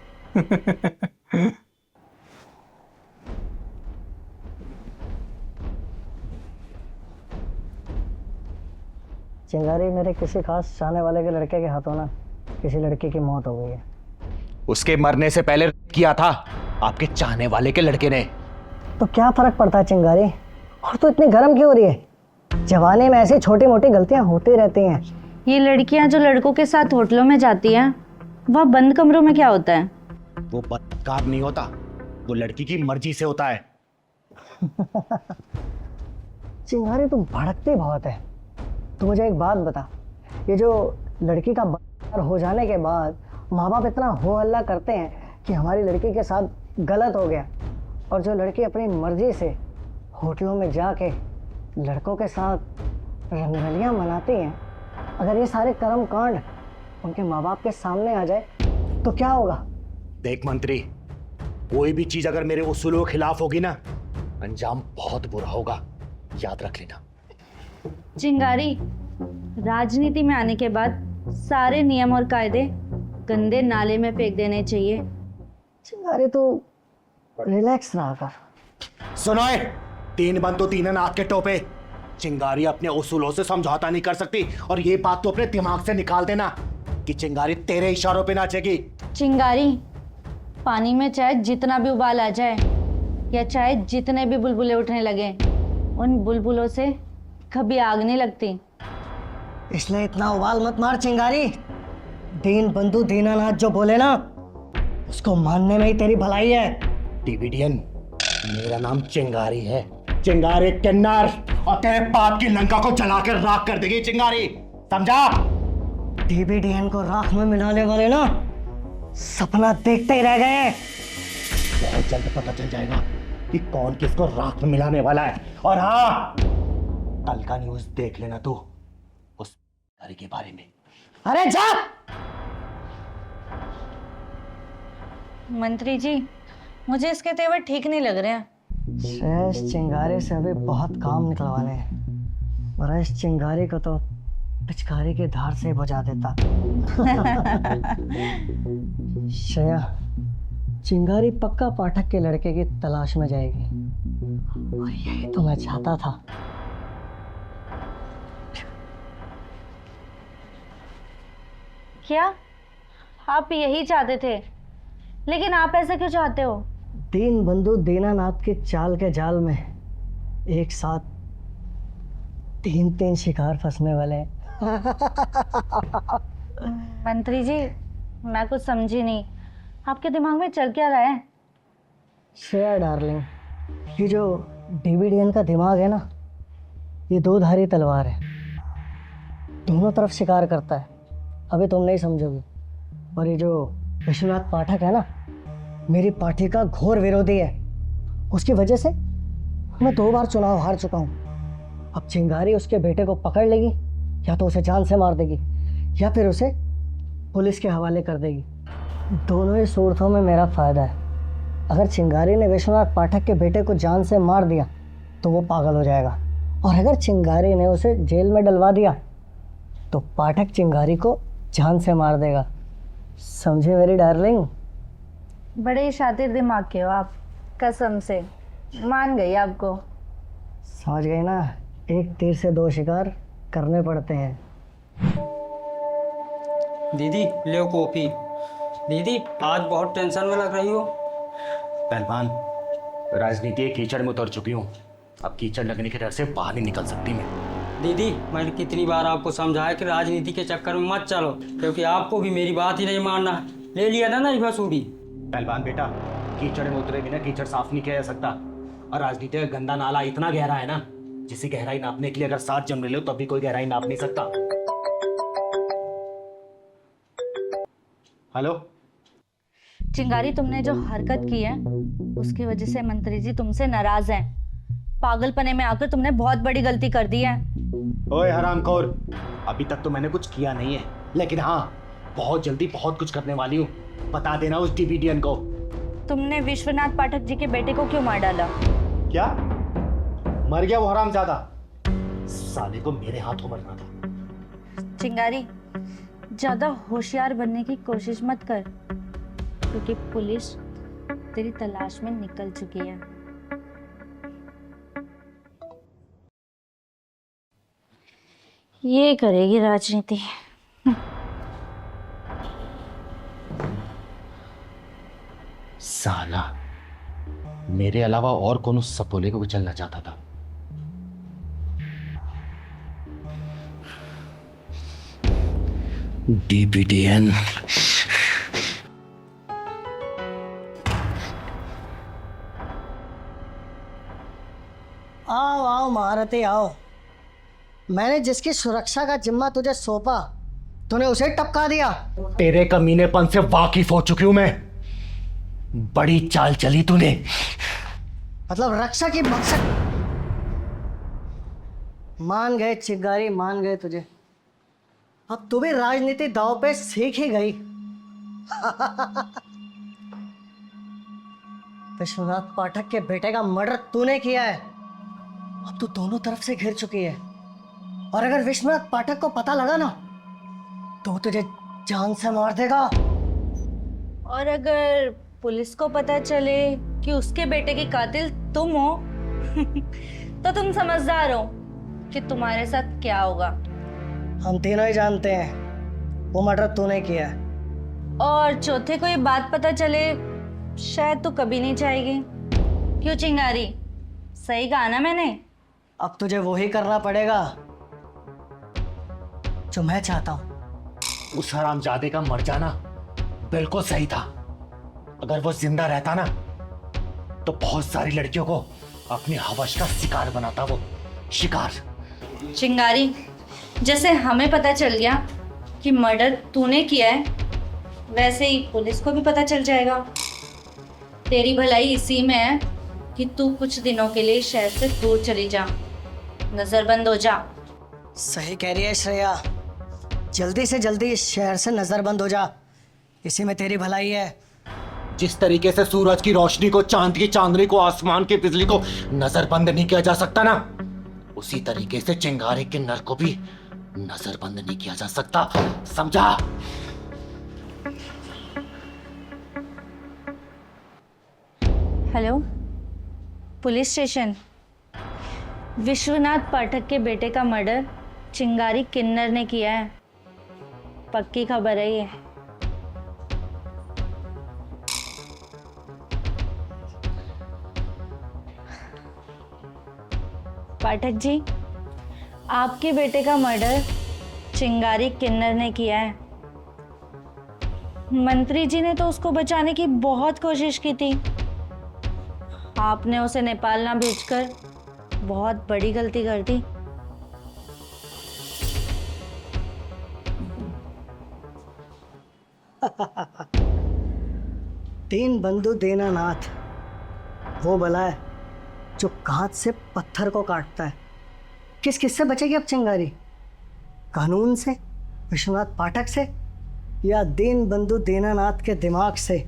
चिंगारी, मेरे किसी खास चाहने वाले के लड़के के हाथों ना किसी लड़की की मौत हो गई है। उसके मरने से पहले किया था आपके चाहने वाले के लड़के ने। तो क्या फर्क पड़ता है चिंगारी, और तो इतनी गर्म क्यों हो रही है? जवानी में ऐसी छोटी मोटी गलतियां होती रहती हैं। ये लड़कियां जो लड़कों के साथ होटलों में जाती हैं, वह बंद कमरों में क्या होता है? वो बलात्कार नहीं होता, वो लड़की की मर्जी से होता है। चिंगारी तुम भड़कती बहुत है। तो मुझे एक बात बता, ये जो लड़की का बलात्कार हो जाने के बाद माँ बाप इतना हो हल्ला करते हैं कि हमारी लड़की के साथ गलत हो गया, और जो लड़की अपनी मर्जी से होटलों में जाके लड़कों के साथ रंगरलियाँ मनाती हैं, अगर ये सारे कर्म कांड उनके माँ बाप के सामने आ जाए तो क्या होगा? देख मंत्री, कोई भी चीज अगर मेरे उसूलों के खिलाफ होगी ना, अंजाम बहुत बुरा होगा, याद रख लेना। चिंगारी, राजनीति में आने के बाद सारे नियम और कायदे गंदे नाले में फेंक देने चाहिए। चिंगारी तू रिलैक्स रहा कर। सुनाए, 3 बंदो 3 नाक के टोपे, चिंगारी अपने उसूलों से समझौता नहीं कर सकती, और ये बात तो अपने दिमाग से निकाल देना कि चिंगारी तेरे इशारों पे नाचेगी। चिंगारी, पानी में चाहे जितना भी उबाल आ जाए या चाहे जितने भी बुलबुले उठने लगे, उन बुलबुलों से कभी आग नहीं लगती। इसलिए इतना उबाल मत मार चिंगारी। दीन बंधु दीनानाथ जो बोले ना, उसको मानने में ही तेरी भलाई है। डिविडियन, मेरा नाम चिंगारी है, चिंगारी किन्नर, और तेरे पाप की लंका को जलाकर राख कर देगी चिंगारी, समझा? डीबीडीएन को राख में मिलाने वाले ना सपना देखते ही रह गए। बहुत जल्द पता चल जाएगा कि कौन किसको राख में मिलाने वाला है। और हाँ, कल का न्यूज़ देख लेना तू उस के बारे में। अरे जा! मंत्री जी, मुझे इसके तेवर ठीक नहीं लग रहे हैं। शेष चिंगारी से अभी बहुत काम निकलवाने हैं, और इस चिंगारी को तो पिचकारी की धार से बुझा देता। श्रेया, चिंगारी पक्का पाठक के लड़के की तलाश में जाएगी, और यही तो मैं चाहता था। क्या आप यही चाहते थे? लेकिन आप ऐसा क्यों चाहते हो? दीन बंधु दीनानाथ के चाल के जाल में एक साथ 3 शिकार फंसने वाले हैं। मंत्री जी, मैं कुछ समझी नहीं, आपके दिमाग में चल क्या रहा है? श्रेया डार्लिंग, ये जो डीवीडीएन का दिमाग है ना, ये 2 धारी तलवार है, दोनों तरफ शिकार करता है। अभी तुम नहीं समझोगे। और ये जो विश्वनाथ पाठक है ना, मेरी पार्टी का घोर विरोधी है। उसकी वजह से मैं 2 बार चुनाव हार चुका हूँ। अब चिंगारी उसके बेटे को पकड़ लेगी, या तो उसे जान से मार देगी या फिर उसे पुलिस के हवाले कर देगी। दोनों ही सूरतों में मेरा फ़ायदा है। अगर चिंगारी ने विश्वनाथ पाठक के बेटे को जान से मार दिया तो वो पागल हो जाएगा, और अगर चिंगारी ने उसे जेल में डलवा दिया तो पाठक चिंगारी को जान से मार देगा। समझे मेरी डार्लिंग? बड़े शातिर दिमाग के हो आप, कसम से मान गई आपको। समझ गई ना, एक तीर से 2 शिकार करने पड़ते हैं। दीदी ले कॉफी। दीदी आज बहुत टेंशन में लग रही हो। पहलवान, राजनीति के कीचड़ में उतर चुकी हूँ। अब कीचड़ लगने के डर से बाहर नहीं निकल सकती मैं। दीदी मैंने कितनी बार आपको समझाया कि राजनीति के चक्कर में मत चलो, क्योंकि आपको भी मेरी बात ही नहीं मानना है। ले लिया था ना इस बसूरी। पहलवान बेटा, कीचड़ में उतरे बिना कीचड़ साफ नहीं किया जा सकता। और राजनीति का गंदा नाला इतना गहरा है ना, जिसकी गहराई नापने के लिए अगर 7 जम ले लो तब भी कोई गहराई नाप नहीं सकता। हेलो चिंगारी, तुमने जो हरकत की है उसकी वजह से मंत्री जी तुमसे नाराज हैं। पागलपने में आकर तुमने बहुत बड़ी गलती कर दी है। ओए हरामखोर, अभी तक तो मैंने कुछ किया नहीं है, लेकिन हाँ बहुत जल्दी बहुत कुछ करने वाली हूँ। बता देना उस डिविडियन को। तुमने विश्वनाथ पाठक जी के बेटे को क्यों मार डाला? क्या मर गया वो हरामजादा? साले को मेरे हाथों मरना था। चिंगारी, ज्यादा होशियार बनने की कोशिश मत कर, क्योंकि पुलिस तेरी तलाश में निकल चुकी है। ये करेगी राजनीति। साला, मेरे अलावा और कौन उस सपोले को कुचलना चाहता था? डिविडियन। आओ आओ महारथी आओ। मैंने जिसकी सुरक्षा का जिम्मा तुझे सौंपा, तूने उसे टपका दिया। तेरे कमीनेपन से वाकिफ हो चुकी हूं मैं। बड़ी चाल चली तूने। मतलब रक्षा की मकसद। मान गए चिंगारी, मान गए तुझे। अब तू भी राजनीति दांव पे सीख ही गई। विश्वनाथ पाठक के बेटे का मर्डर तूने किया है। अब तू दोनों तरफ से घिर चुकी है, और अगर विश्वनाथ पाठक को पता लगा ना तो तुझे जान से मार देगा। और अगर पुलिस को पता चले कि उसके बेटे की कातिल तुम हो तो तुम समझदार हो कि तुम्हारे साथ क्या होगा। हम तीनों ही जानते हैं वो मर्डर तूने किया है। और चौथे को ये बात पता चले, शायद तो कभी नहीं चाहेगी। क्यों चिंगारी, सही कहा ना मैंने? अब तुझे वही करना पड़ेगा जो मैं चाहता हूं। उस हरामजादे का मर जाना बिल्कुल सही था। अगर वो जिंदा रहता ना तो बहुत सारी लड़कियों को अपनी हवस का शिकार बनाता। वो शिकार। चिंगारी, जैसे हमें पता चल गया कि मर्डर तूने किया है, वैसे ही पुलिस को भी पता चल जाएगा। तेरी भलाई इसी में है कि तू कुछ दिनों के लिए शहर से दूर चली जा, नजरबंद हो जा। सही कह रही है श्रेया, जल्दी से जल्दी इस शहर से नजरबंद हो जा, इसी में तेरी भलाई है। जिस तरीके से सूरज की रोशनी को, चांद की चांदनी को, आसमान की बिजली को नजरबंद नहीं किया जा सकता ना, उसी तरीके से चिंगारी के नर को भी नजरबंद नहीं किया जा सकता। समझा? Hello, police station. Vishwanath Pathak के बेटे का मर्डर चिंगारी किन्नर ने किया है। पक्की खबर है ये। पाठक जी, आपके बेटे का मर्डर चिंगारी किन्नर ने किया है। मंत्री जी ने तो उसको बचाने की बहुत कोशिश की थी। आपने उसे नेपाल ना भेजकर बहुत बड़ी गलती कर दी। दीन बंधु दीनानाथ वो भला है जो कांच से पत्थर को काटता है। किस किस से बचेगी अब चिंगारी? कानून से, विश्वनाथ पाठक से, या दीन बंधु दीनानाथ के दिमाग से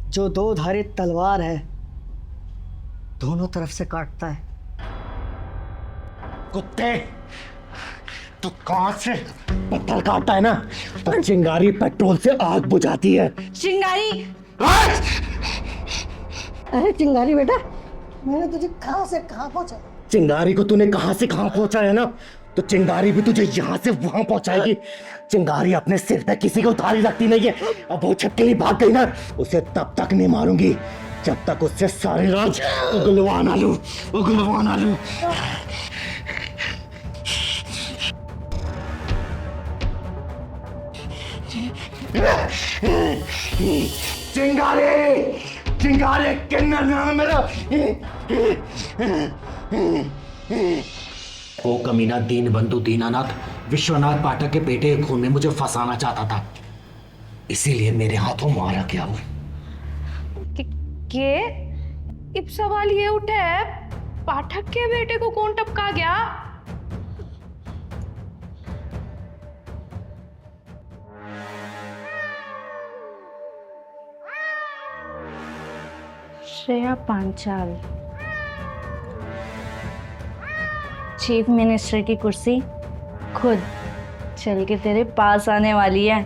जो दो धारी तलवार है, दोनों तरफ से काटता है। कुत्ते, तो कांच से पत्थर काटता है ना, तो चिंगारी पेट्रोल से आग बुझाती है। चिंगारी, अरे चिंगारी बेटा, मैंने तुझे कहाँ से कहाँ पहुँचा? चिंगारी को तूने कहां से कहां पहुंचाया ना, तो चिंगारी भी तुझे यहां से वहां पहुंचाएगी। चिंगारी अपने सिर पे किसी को उतारी रखती नहीं है। अब वो छिपकली भाग गई ना, उसे तब तक नहीं मारूंगी जब तक उससे सारे राज उगलवा ना लूं, उगलवा ना लूं। चिंगारी, चिंगारी किन्नर नाम है मेरा। वो कमीना दीन बंधु दीनानाथ विश्वनाथ पाठक के बेटे के खून में मुझे फंसाना चाहता था, इसीलिए मेरे हाथों मारा गया वो। के अब सवाल ये उठे है, पाठक के बेटे को कौन टपका गया? श्रेया पांचाल, चीफ मिनिस्टर की कुर्सी खुद चल के तेरे पास आने वाली है।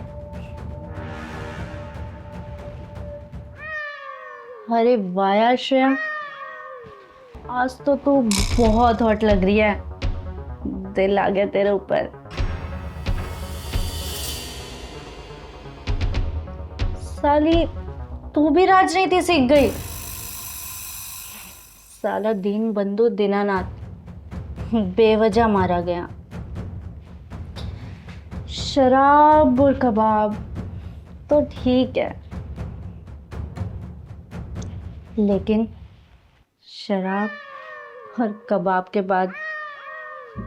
अरे वाह यार श्रेया, आज तो तू बहुत हॉट लग रही है। दिल आ गया तेरे ऊपर। साली तू भी राजनीति सीख गई। साला दीन बंधु दीनानाथ बेवजह मारा गया। शराब और कबाब तो ठीक है, लेकिन शराब और कबाब के बाद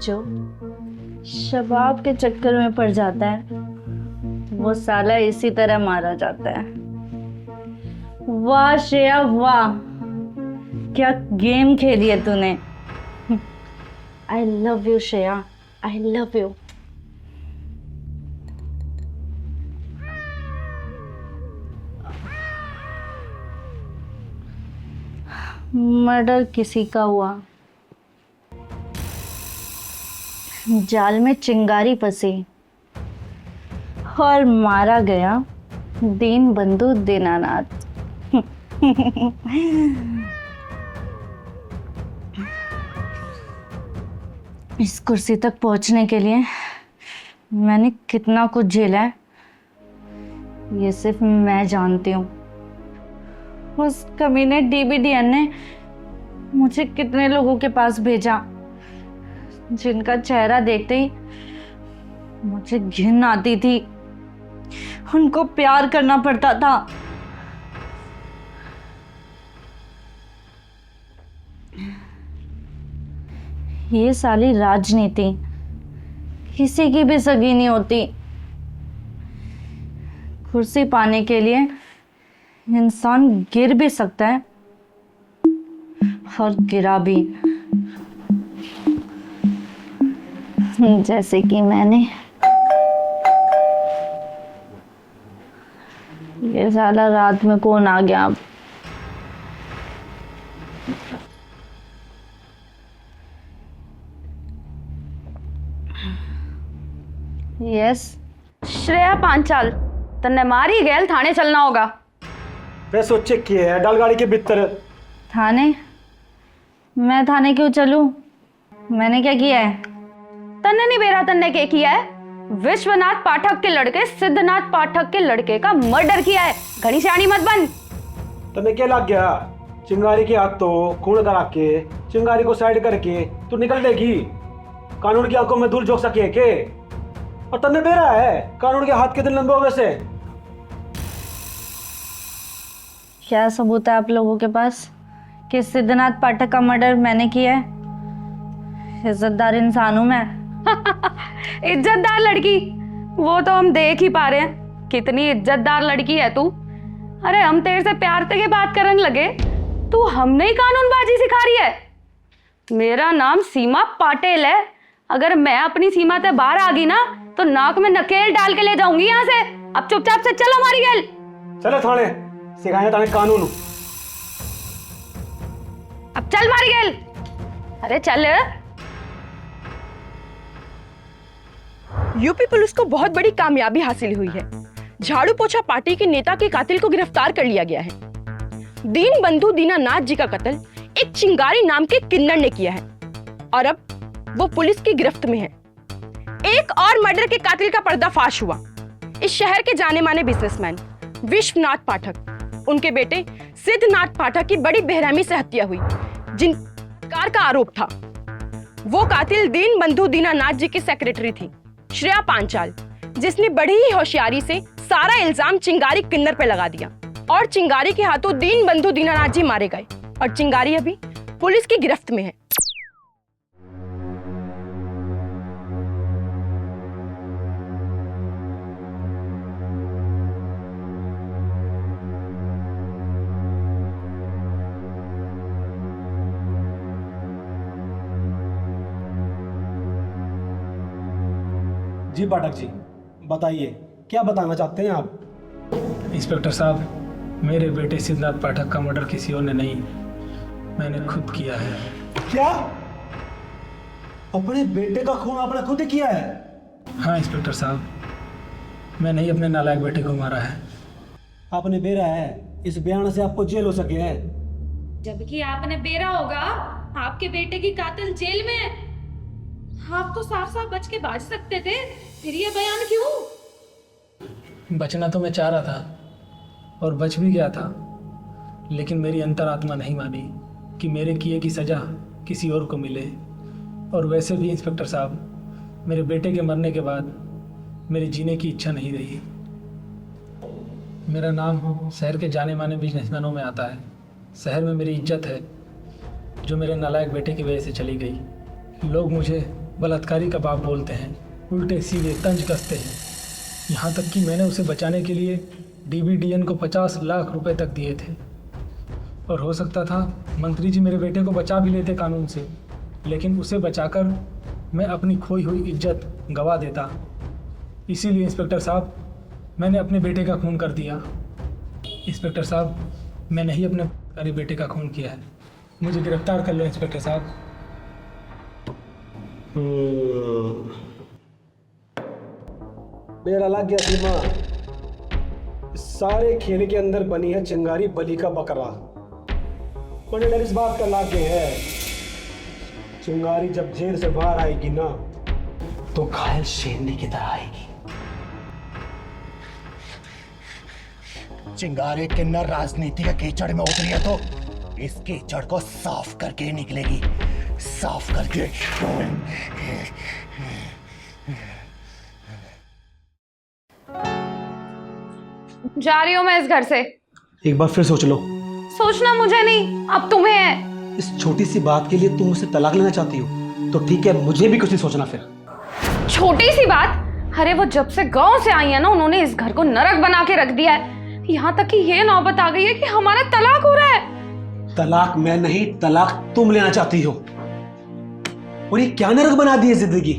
जो शबाब के चक्कर में पड़ जाता है, वो साला इसी तरह मारा जाता है। वाह श्रेया वाह, क्या गेम खेली है तूने। I love you Shreya, I love you. Murder किसी का हुआ, जाल में चिंगारी फंसी और मारा गया दीन बंधु दीनानाथ। इस कुर्सी तक पहुंचने के लिए मैंने कितना कुछ झेला है, ये सिर्फ मैं जानती हूँ। उस कमीने डीबीडीएन ने मुझे कितने लोगों के पास भेजा, जिनका चेहरा देखते ही मुझे घिन आती थी, उनको प्यार करना पड़ता था। ये साली राजनीति किसी की भी सगी नहीं होती। कुर्सी पाने के लिए इंसान गिर भी सकता है और गिरा भी, जैसे कि मैंने। ये साला रात में कौन आ गया अब? यस श्रेया पांचाल, तन्ने मारी गैल थाने चलना होगा। वे सोचे कि है डाल गाड़ी के भीतर। थाने? मैं थाने क्यों चलूं? मैंने क्या किया है? तन्ने नहीं बेरा, तन्ने क्या किया है? विश्वनाथ पाठक के लड़के सिद्धनाथ पाठक के लड़के का मर्डर किया है। घड़ी से आनी मत बन। तन्ने क्या लग गया? चिंगारी के हाथ तो खून करा के चिंगारी को साइड करके तू निकल देगी। कानून की आंखों में धूल झोंक सके के? और तन्ने बेरा है कानून के हाथ के दिन लंबे हो वैसे। क्या सबूत है आप लोगों के पास कि सिद्धनाथ पाठक का मर्डर मैंने किया है? इज्जतदार इंसान हूं मैं। इज्जतदार लड़की? वो तो हम देख ही पा रहे हैं, कितनी इज्जतदार लड़की है तू। अरे हम तेरे से प्यार से बात करने लगे, तू हमने ही कानूनबाजी सिखा रही है। मेरा नाम सीमा पाटिल है। अगर मैं अपनी सीमा से बाहर आ गई ना तो नाक में नकेल डाल के ले जाऊंगी यहाँ से। अब चुपचाप से चल हमारी गैल। चलो थाने सिखाए ताने कानून। अब चल मारी गैल। अरे चल। यूपी पुलिस को बहुत बड़ी कामयाबी हासिल हुई है। झाड़ू पोछा पार्टी के नेता के कातिल को गिरफ्तार कर लिया गया है। दीन बंधु दीनानाथ जी का कत्ल एक चिंगारी नाम के किन्नर ने किया है और अब वो पुलिस की गिरफ्त में है। एक और मर्डर के कातिल का पर्दाफाश हुआ। इस शहर के जाने माने बिजनेसमैन विश्वनाथ पाठक, उनके बेटे सिद्धनाथ पाठक की बड़ी बेरहमी से हत्या हुई, जिन कार का आरोप था। वो कातिल दीन बंधु दीनानाथ जी की सेक्रेटरी थी श्रेया पांचाल, जिसने बड़ी ही होशियारी से सारा इल्जाम चिंगारी किन्नर पे लगा दिया और चिंगारी के हाथों दीन बंधु दीनानाथ जी मारे गए और चिंगारी अभी पुलिस की गिरफ्त में है। जी पाठक जी, बताइए क्या बताना चाहते हैं आप? इंस्पेक्टर साहब, मेरे बेटे सिद्धार्थ पाठक का मर्डर किसी और ने नहीं, मैंने खुद किया है। क्या? अपने बेटे का खून आपने खुद ही किया है? हाँ इंस्पेक्टर साहब, मैंने ही अपने नालायक बेटे को मारा है। आपने बेरा है, इस बयान से आपको जेल हो सके है। जबकि आपने बेरा होगा, आपके बेटे की कातिल जेल में है। आप तो साफ साफ बच के भाग सकते थे, फिर ये बयान क्यों? बचना तो मैं चाह रहा था और बच भी गया था, लेकिन मेरी अंतरात्मा नहीं मानी कि मेरे किए की सज़ा किसी और को मिले। और वैसे भी इंस्पेक्टर साहब, मेरे बेटे के मरने के बाद मेरी जीने की इच्छा नहीं रही। मेरा नाम शहर के जाने माने बिजनेसमैनों में आता है। शहर में मेरी इज्जत है जो मेरे नालायक बेटे की वजह से चली गई। लोग मुझे बलात्कारी का बाप बोलते हैं, उल्टे सीधे तंज कसते हैं। यहाँ तक कि मैंने उसे बचाने के लिए DBDN को 50 लाख रुपए तक दिए थे और हो सकता था मंत्री जी मेरे बेटे को बचा भी लेते कानून से, लेकिन उसे बचाकर मैं अपनी खोई हुई इज्जत गंवा देता। इसीलिए इंस्पेक्टर साहब, मैंने अपने बेटे का खून कर दिया। इंस्पेक्टर साहब, मैंने ही अपने बेटे का खून किया है। मुझे गिरफ्तार कर लो इंस्पेक्टर साहब। मेरा लग गया सीमा, इस सारे खेल के अंदर बनी है चिंगारी बलि का बकरा। बड़े डर इस बात का लागे है, चिंगारी जब जेल से बाहर आएगी ना तो घायल शेरनी की तरह आएगी। चिंगारी किन्नर राजनीति के कीचड़ में उतरी है तो इस कीचड़ को साफ करके ही निकलेगी, साफ करके। जा रही हूँ मैं इस घर से। एक बार फिर सोच लो। सोचना मुझे नहीं, अब तुम्हें है। इस छोटी सी बात के लिए तुम मुझसे तलाक लेना चाहती हो तो ठीक है, मुझे भी कुछ नहीं सोचना फिर। छोटी सी बात? अरे वो जब से गांव से आई है ना, उन्होंने इस घर को नरक बना के रख दिया है। यहाँ तक कि ये नौबत आ गई है कि हमारा तलाक हो रहा है। तलाक मैं नहीं, तलाक तुम लेना चाहती हो। और ये क्या नरक बना दी है जिंदगी।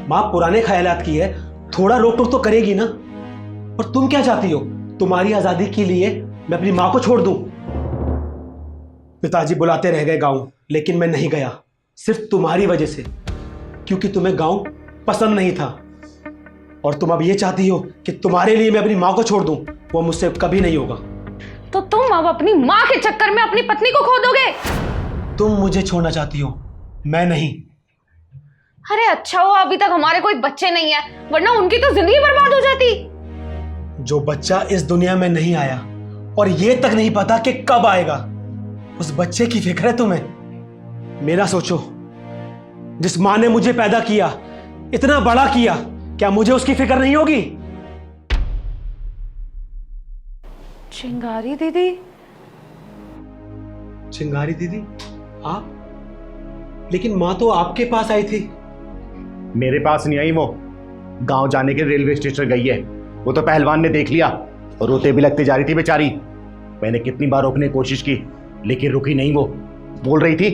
माँ पुराने ख्यालात की है, थोड़ा रोक टोक तो करेगी ना। और तुम क्या चाहती हो? तुम्हारी आजादी के लिए मैं अपनी माँ को छोड़ दूं? पिताजी बुलाते रह गए गांव, लेकिन मैं नहीं गया, सिर्फ तुम्हारी वजह से, क्योंकि तुम्हें गांव पसंद नहीं था। और तुम अब ये चाहती हो कि तुम्हारे लिए मैं अपनी माँ को छोड़ दूं? वो मुझसे कभी नहीं होगा। तो तुम अब अपनी माँ के चक्कर में अपनी पत्नी को खो दोगे? तुम मुझे छोड़ना चाहती हो, मैं नहीं। अरे अच्छा हुआ अभी तक हमारे कोई बच्चे नहीं है, वरना उनकी तो जिंदगी बर्बाद हो जाती। जो बच्चा इस दुनिया में नहीं आया और ये तक नहीं पता कि कब आएगा, उस बच्चे की फिक्र है तुम्हें? मेरा सोचो, जिस माँ ने मुझे पैदा किया, इतना बड़ा किया, क्या मुझे उसकी फिक्र नहीं होगी? चिंगारी दीदी? चिंगारी दीदी? आप? लेकिन माँ तो आपके पास आई थी। मेरे पास नहीं आई, वो गांव जाने के रेलवे स्टेशन गई है। वो तो पहलवान ने देख लिया और रोते भी लगते जा रही थी बेचारी। मैंने कितनी बार रोकने की कोशिश की, लेकिन रुकी नहीं। वो बोल रही थी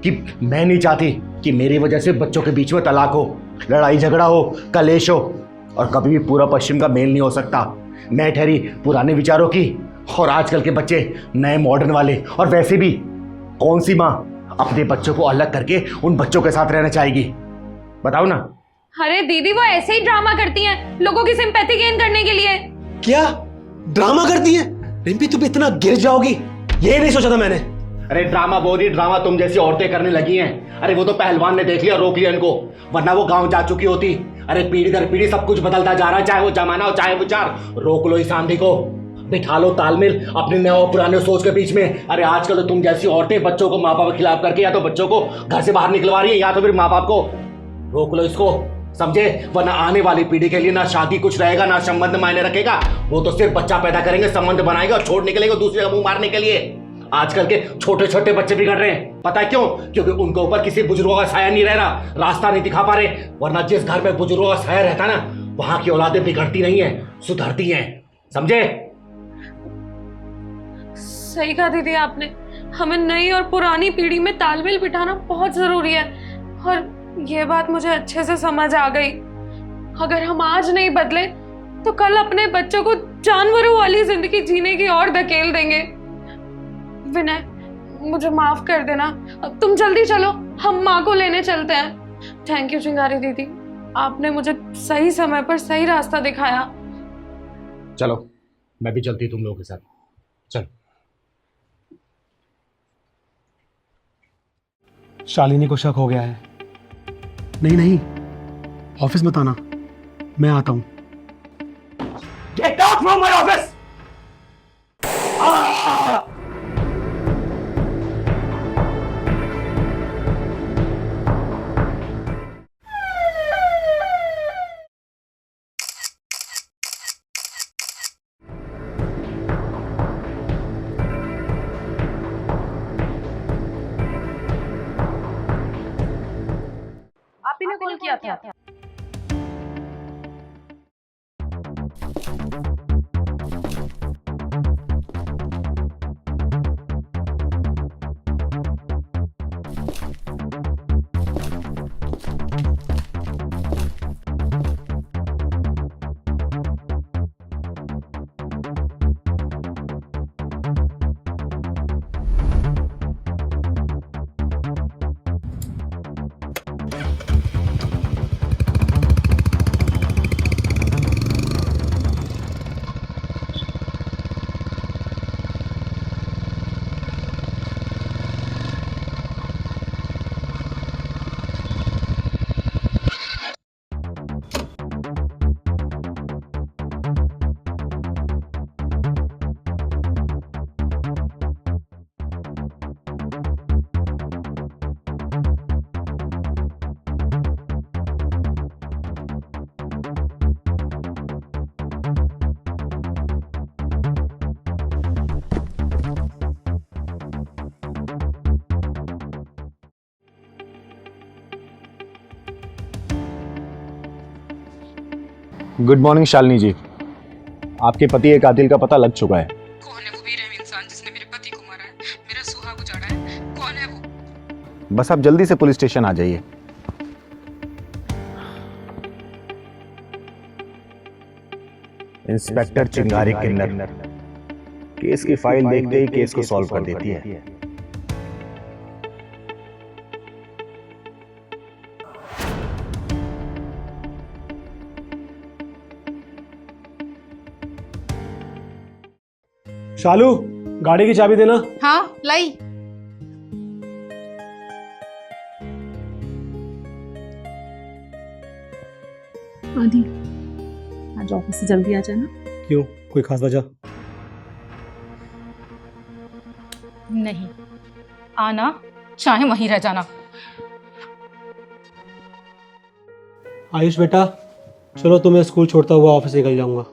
कि मैं नहीं चाहती कि मेरी वजह से बच्चों के बीच में तलाक हो, लड़ाई झगड़ा हो, कलेश हो, और कभी भी पूरा पश्चिम का मेल नहीं हो सकता। मैं ठहरी पुराने विचारों की, और आजकल के बच्चे नए मॉडर्न वाले। और वैसे भी कौन सी माँ अपने बच्चों को अलग करके उन बच्चों के साथ रहना चाहेगी? बताओ ना। अरे दीदी वो ऐसे ही ड्रामा करती हैं लोगों की सिंपैथी गेन करने के लिए। क्या ड्रामा करती है? रिम्पी तुम इतना गिर जाओगी ये नहीं सोचा था मैंने। अरे ड्रामा बोरी ड्रामा तुम जैसी औरतें करने लगी हैं। अरे वो तो पहलवान ने देख लिया, रोक लिया इनको, वरना वो गांव जा चुकी होती। अरे पीढ़ी दर पीढ़ी सब कुछ बदलता जा रहा है, चाहे वो जमाना हो चाहे विचार। रोक लो इस आंधी को, बिठा लो तालमेल अपने नए और पुराने सोच के बीच में। अरे आजकल तो तुम जैसी औरतें बच्चों को माँ बाप के खिलाफ करके या तो बच्चों को घर से बाहर निकलवा रही है या तो फिर माँ बाप को। रोक लो इसको, समझे? वरना आने वाली पीढ़ी के लिए ना शादी कुछ रहेगा ना संबंध मायने रखेगा। वो तो सिर्फ बच्चा पैदा करेंगे, संबंध बनाएंगे और छोड़ निकलेंगे दूसरे का मुंह मारने के लिए। आजकल के छोटे छोटे बच्चे बिगड़ रहे हैं, पता है क्यों? क्योंकि उनके ऊपर किसी बुजुर्गों का साया नहीं रह रहा, रास्ता नहीं दिखा पा रहे। वरना जिस घर में बुजुर्गों का साया रहता ना, वहां की औलादें बिगड़ती नहीं है, सुधरती हैं, समझे? सही कहा दीदी आपने, हमें नई और पुरानी पीढ़ी में तालमेल बिठाना बहुत जरूरी है। और ये बात मुझे अच्छे से समझ आ गई। अगर हम आज नहीं बदले तो कल अपने बच्चों को जानवरों वाली जिंदगी जीने की ओर धकेल देंगे। विनय मुझे माफ कर देना, अब तुम जल्दी चलो, हम माँ को लेने चलते हैं। थैंक यू चिंगारी दीदी, आपने मुझे सही समय पर सही रास्ता दिखाया। चलो मैं भी चलती तुम लोगों के साथ, चल। शालिनी को शक हो गया है। नहीं नहीं, ऑफिस मत आना, मैं आता हूं। Get out from my office! आप ही ने कॉल किया था? गुड मॉर्निंग शालिनी जी, आपके पति के कातिल का पता लग चुका है। कौन है वो वीर इंसान जिसने मेरे पति को मारा है, मेरा सुहाग उजाड़ा है? कौन है वो? बस आप जल्दी से पुलिस स्टेशन आ जाइए। इंस्पेक्टर चिंगारी किन्नर केस की फाइल देखते ही केस को सॉल्व कर देती है। शालू, गाड़ी की चाबी देना। हाँ लाई। आदि आज ऑफिस से जल्दी आ जाना। क्यों, कोई खास वजह? नहीं, आना चाहे वहीं रह जाना। आयुष बेटा, चलो तुम्हें स्कूल छोड़ता हुआ ऑफिस निकल जाऊंगा।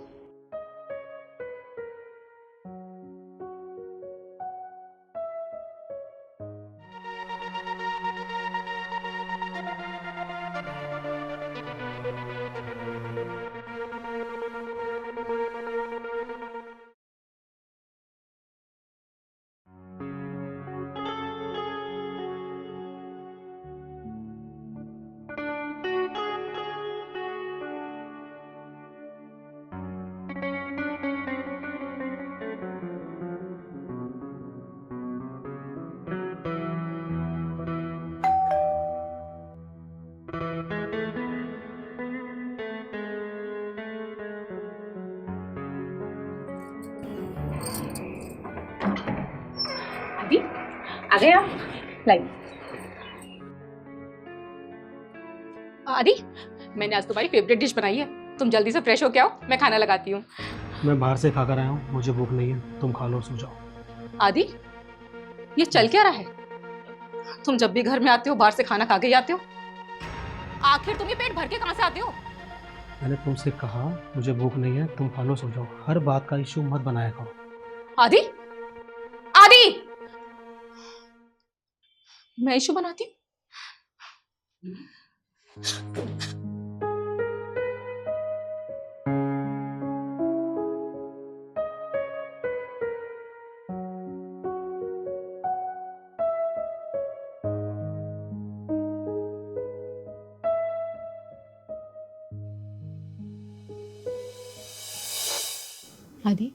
आ गए आप? लाइए। आदि, मैंने आज तुम्हारी फेवरेट डिश बनाई है, तुम जल्दी से फ्रेश हो के आओ, मैं खाना लगाती हूँ। मैं बाहर से खाकर आया हूँ, मुझे भूख नहीं है, तुम खा लो और सो जाओ। आदि, ये चल क्या रहा है? तुम जब भी घर में आते हो बाहर से खाना खा के ही आते हो। आखिर तुम ये पेट भर के कहाँ से आते हो? मैंने तुमसे कहा मुझे भूख नहीं है, तुम खा लो सो जाओ। हर बात का इश्यू मत बनाया करो। आदि, आदि, मैं इशू बनाती हूँ? आदि,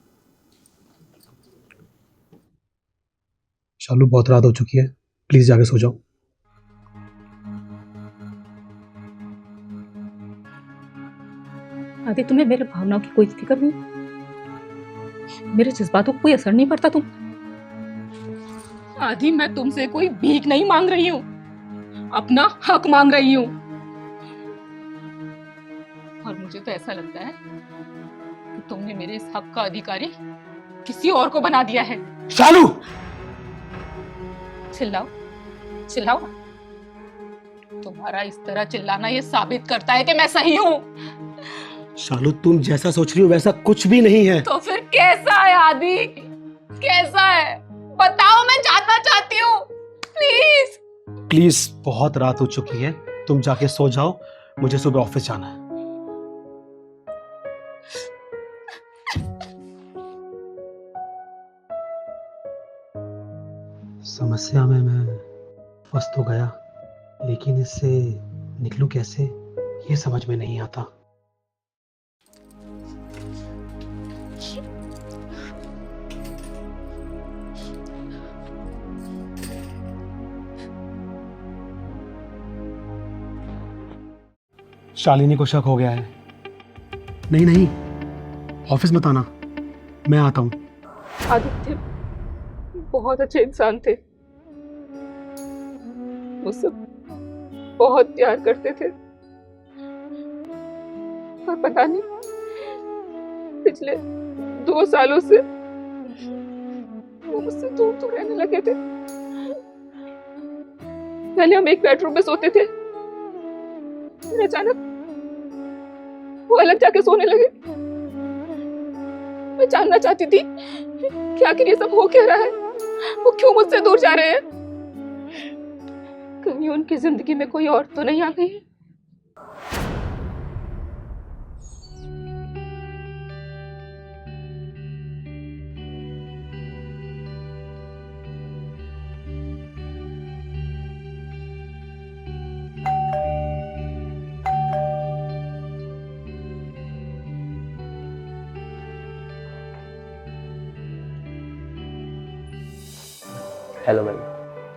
शालू बहुत रात हो चुकी है, प्लीज जाके सो जाओ। आदि, तुम्हें मेरे भावनाओं की कोई फिक्र नहीं? मेरे जज्बातों को कोई असर नहीं पड़ता तुम? आदि, मैं तुमसे कोई भीख नहीं मांग रही हूँ, अपना हक मांग रही हूँ। और मुझे तो ऐसा लगता है कि तुमने मेरे इस हक का अधिकारी किसी और को बना दिया है। शालू! चिल्लाओ, चिल्लाओ। तुम्हारा इस तरह चिल्लाना ये साबित करता है कि मैं सही हूँ। शालू, तुम जैसा सोच रही हो वैसा कुछ भी नहीं है। तो फिर कैसा है आदि? कैसा है? बताओ, मैं जानना चाहती हूँ, प्लीज। प्लीज, बहुत रात हो चुकी है, तुम जाके सो जाओ, मुझे सुबह ऑफिस जाना है। समस्या में मैं फंस तो गया, लेकिन इससे निकलूं कैसे ये समझ में नहीं आता। शालिनी को शक हो गया है। नहीं नहीं, ऑफिस मत आना, मैं आता हूँ। आदित्य बहुत अच्छे इंसान थे, मुझसे बहुत प्यार करते थे, और पता नहीं पिछले 2 सालों से वो मुझसे दूर दूर रहने लगे थे। पहले हम एक बेडरूम में सोते थे, फिर अचानक वो अलग जाके सोने लगे। मैं जानना चाहती थी कि आखिर ये सब हो क्या रहा है, वो क्यों मुझसे दूर जा रहे हैं? कहीं उनकी जिंदगी में कोई और तो नहीं आ गई है? Hello ma'am.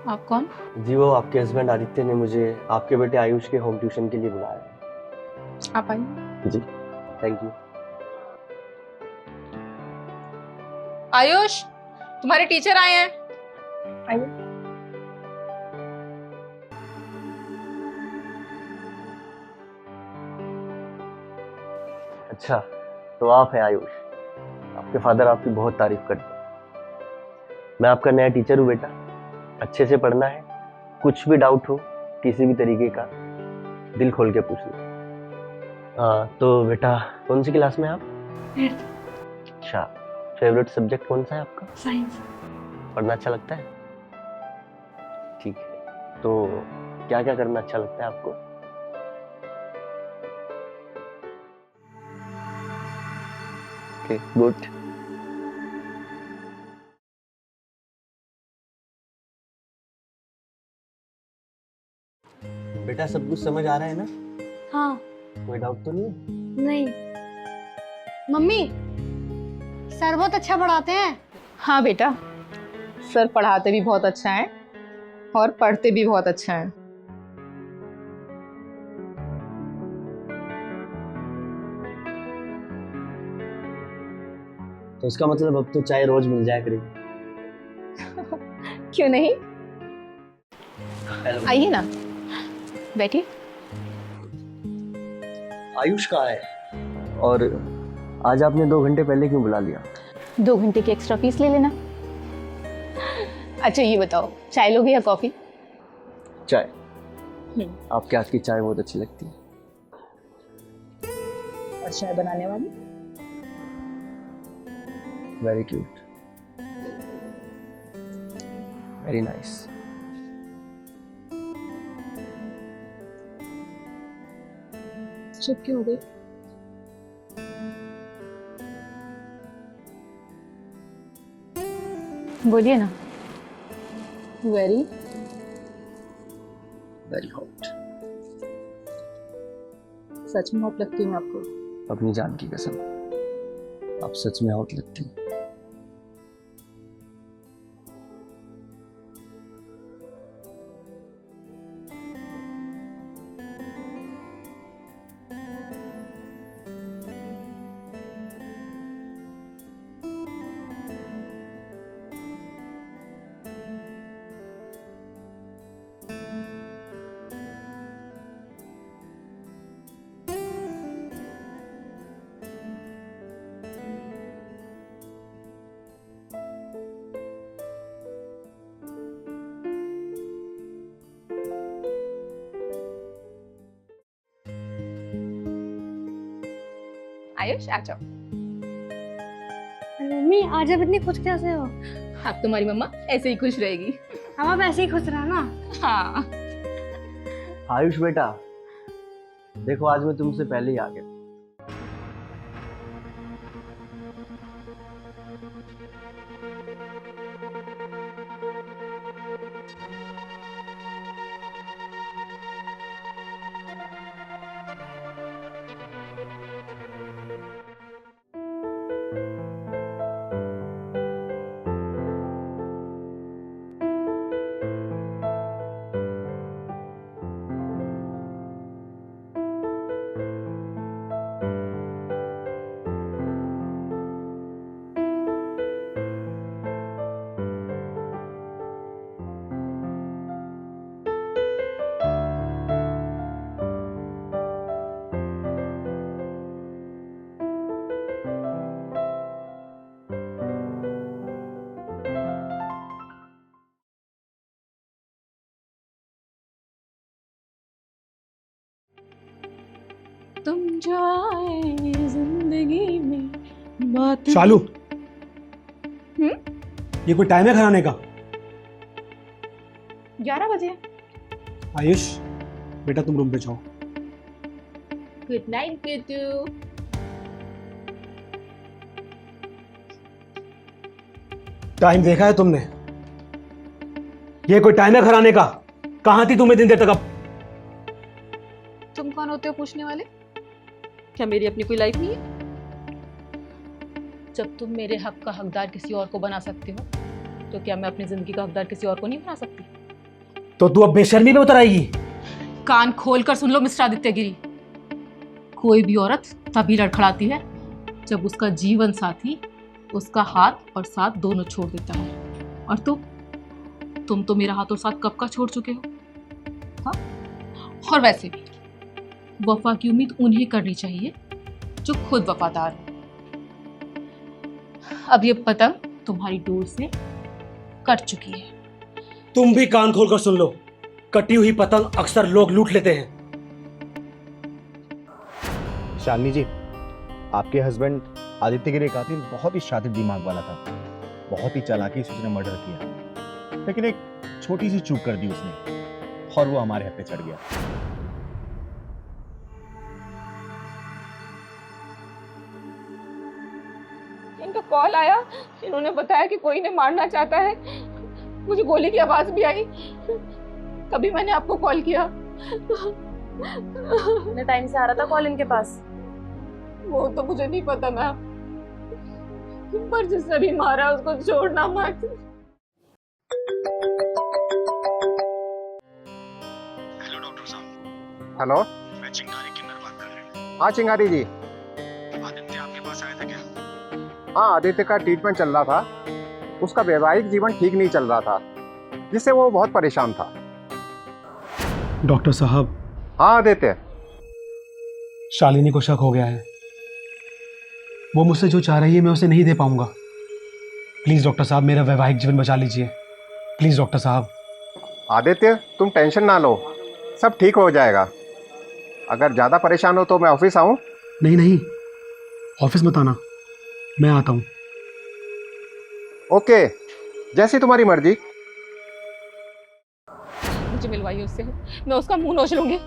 आप कौन? जी, वो आपके हस्बैंड आदित्य ने मुझे आपके बेटे आयुष के होम ट्यूशन के लिए बुलाया है। आप आइए। जी, थैंक यू। आयुष, तुम्हारे टीचर आए हैं। आइए। अच्छा, तो आप हैं आयुष। आपके फादर आपकी बहुत तारीफ करते हैं। मैं आपका नया टीचर हूँ बेटा, अच्छे से पढ़ना है, कुछ भी डाउट हो किसी भी तरीके का दिल खोल के पूछना। तो बेटा कौन सी क्लास में आप? 8th। अच्छा, फेवरेट सब्जेक्ट कौन सा है आपका? साइंस। पढ़ना अच्छा लगता है? ठीक है, तो क्या क्या करना अच्छा लगता है आपको? Okay, good. बेटा सब कुछ समझ आ रहा है ना? हाँ। कोई डाउट तो नहीं है? नहीं। मम्मी, सर बहुत अच्छा पढ़ाते हैं। हाँ बेटा, सर पढ़ाते भी बहुत अच्छा है और पढ़ते भी बहुत अच्छा है। तो इसका मतलब अब तो चाय रोज मिल जाए करेगी। क्यों नहीं, आइए ना, बैठिए। आयुष कहाँ है? और आज आपने 2 घंटे पहले क्यों बुला लिया? 2 घंटे की एक्स्ट्रा फीस ले लेना। अच्छा ये बताओ, चाय लोगे या कॉफी? चाय। आपके हाथ की चाय बहुत अच्छी लगती है। और चाय बनाने वाली? Very cute, very nice. चुप क्यों हो गई? बोलिए ना। Very hot. सच में हॉट लगती हूँ आपको? अपनी जान की कसम, आप सच में हॉट लगती हैं। आयुष आ जाओ। मम्मी आज आप इतनी खुश कैसे हो? अब तुम्हारी मम्मा ऐसे ही खुश रहेगी। हम आप ऐसे ही खुश रहना। हाँ। आयुष बेटा, देखो आज मैं तुमसे पहले ही आ गया। तुम जाए जिंदगी में बात। शालू, ये कोई टाइम है खाने का? 11 बजे। आयुष बेटा तुम रूम पे जाओ। Good night Kitu. टाइम देखा है तुमने? ये कोई टाइम है खाने का? कहां थी तुम इतनी देर तक? अब तुम कौन होते हो पूछने वाले? क्या मेरी अपनी कोई लाइफ नहीं है? जब तुम मेरे हक का हकदार किसी और को बना सकते हो, तो क्या मैं अपनी जिंदगी का हकदार किसी और को नहीं बना सकती? तो तू अब बेशर्मी में उतर आएगी? कान खोल कर सुन लो मिस्टर आदित्य गिरी। कोई भी औरत तभी लड़खड़ाती है जब उसका जीवन साथी उसका हाथ और साथ दोनों छोड़ देता है। और तुम तो मेरा हाथ और साथ कब का छोड़ चुके हो। हाँ? और वैसे भी वफा की उम्मीद उन्हें करनी चाहिए जो खुद वफादार हो। अब ये पतंग तुम्हारी डोर से कट चुकी है। तुम भी कान खोलकर सुन लो, कटी हुई पतंग अक्सर लोग लूट लेते हैं। शालिनी जी, आपके हस्बैंड आदित्य गिरी कातिल बहुत ही शातिर दिमाग वाला था। बहुत ही चालाकी से उसने मर्डर किया, लेकिन एक छोटी सी चूक कर दी उसने और वो हमारे हाथ पे चढ़ गया। इनका कॉल आया, इन्होंने बताया कि कोई इन्हें मारना चाहता है। मुझे गोली की आवाज भी आई, तभी मैंने आपको कॉल किया। कितने टाइम से आ रहा था कॉल इनके पास? वो तो मुझे नहीं पता मैम, पर जिसने भी मारा उसको छोड़ना मत। हेलो डॉक्टर साहब। हेलो, मैं चिंगारी किन्नर बात कर रहा हूँ। हाँ चिंगारी जी। आदित्य आपके पास आया था क्या? हाँ, आदित्य का ट्रीटमेंट चल रहा था। उसका वैवाहिक जीवन ठीक नहीं चल रहा था, जिससे वो बहुत परेशान था। डॉक्टर साहब। हाँ आदित्य। शालिनी को शक हो गया है। वो मुझसे जो चाह रही है मैं उसे नहीं दे पाऊंगा। प्लीज डॉक्टर साहब मेरा वैवाहिक जीवन बचा लीजिए, प्लीज डॉक्टर साहब। आदित्य तुम टेंशन ना लो, सब ठीक हो जाएगा। अगर ज़्यादा परेशान हो तो मैं ऑफिस आऊँ? नहीं नहीं, ऑफिस मत आना, मैं आता हूँ। ओके, जैसी तुम्हारी मर्जी। मुझे मिलवाइए उससे, मैं उसका मुंह नोच लूंगी।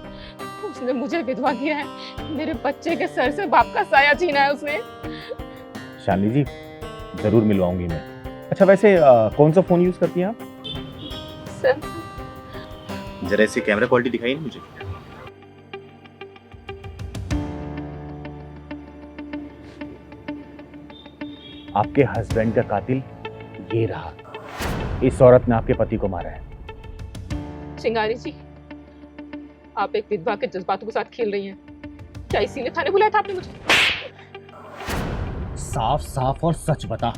उसने मुझे विधवा किया है, मेरे बच्चे के सर से बाप का साया छीना है उसने। शालिनी जी जरूर मिलवाऊंगी मैं। अच्छा वैसे कौन सा फोन यूज करती हैं आप? जरा इसकी कैमरा क्वालिटी दिखाइए ना मुझे। आपके हस्बैंड का कातिल ये रहा। इस औरत ने आपके पति को मारा है। चिंगारी जी, आप एक विधवा के जज्बातों के साथ खेल रही हैं। क्या इसीलिए थाने बुलाया था आपने मुझे? साफ साफ और सच बता,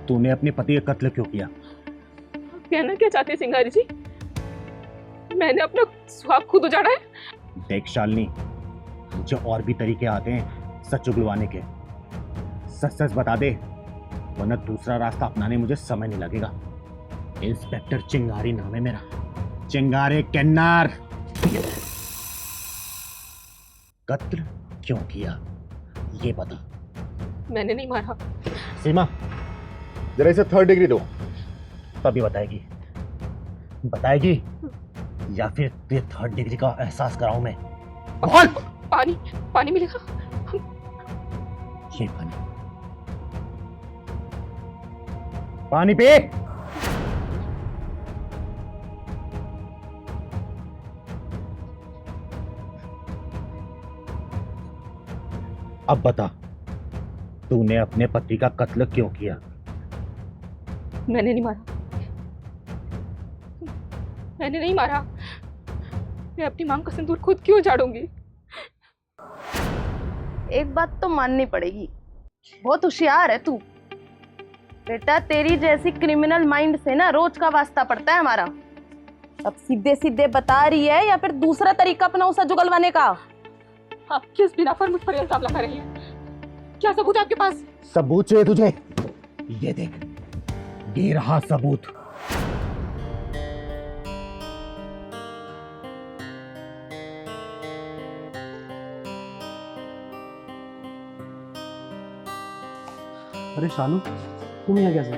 तूने अपने पति का कत्ल क्यों किया? कहना क्या चाहते हैं चिंगारी जी? मैंने अपना स्वाब खुद उजाड़ा है? देख शालिनी, मुझे और भी तरीके आते हैं सच उगलवाने के। सच सच बता दे, वरना दूसरा रास्ता अपनाने मुझे समय नहीं लगेगा। इंस्पेक्टर चिंगारी नाम है मेरा, चिंगारे किन्नर। कत्ल क्यों किया ये बता। मैंने नहीं मारा। सीमा जरा इसे 3rd डिग्री दो, तभी बताएगी। बताएगी या फिर तुझे 3rd डिग्री का एहसास कराऊं मैं? बोल। पानी, पानी मिलेगा? ये पानी पे। अब बता, तूने अपने पति का कत्ल क्यों किया? मैंने नहीं मारा, मैंने नहीं मारा। मैं अपनी मांग का सिंदूर खुद क्यों झाड़ूंगी? एक बात तो माननी पड़ेगी, बहुत होशियार है तू बेटा। तेरी जैसी क्रिमिनल माइंड से ना रोज का वास्ता पड़ता है हमारा। अब सीधे सीधे बता रही है या फिर दूसरा तरीका अपना सच उगलवाने का? आप किस बिना पर मुझ पर इल्जाम लगा रही हैं? क्या सबूत है आपके पास? सबूत चाहिए तुझे? ये देख, ये रहा सबूत। अरे शानू, तुम यहाँ कैसे?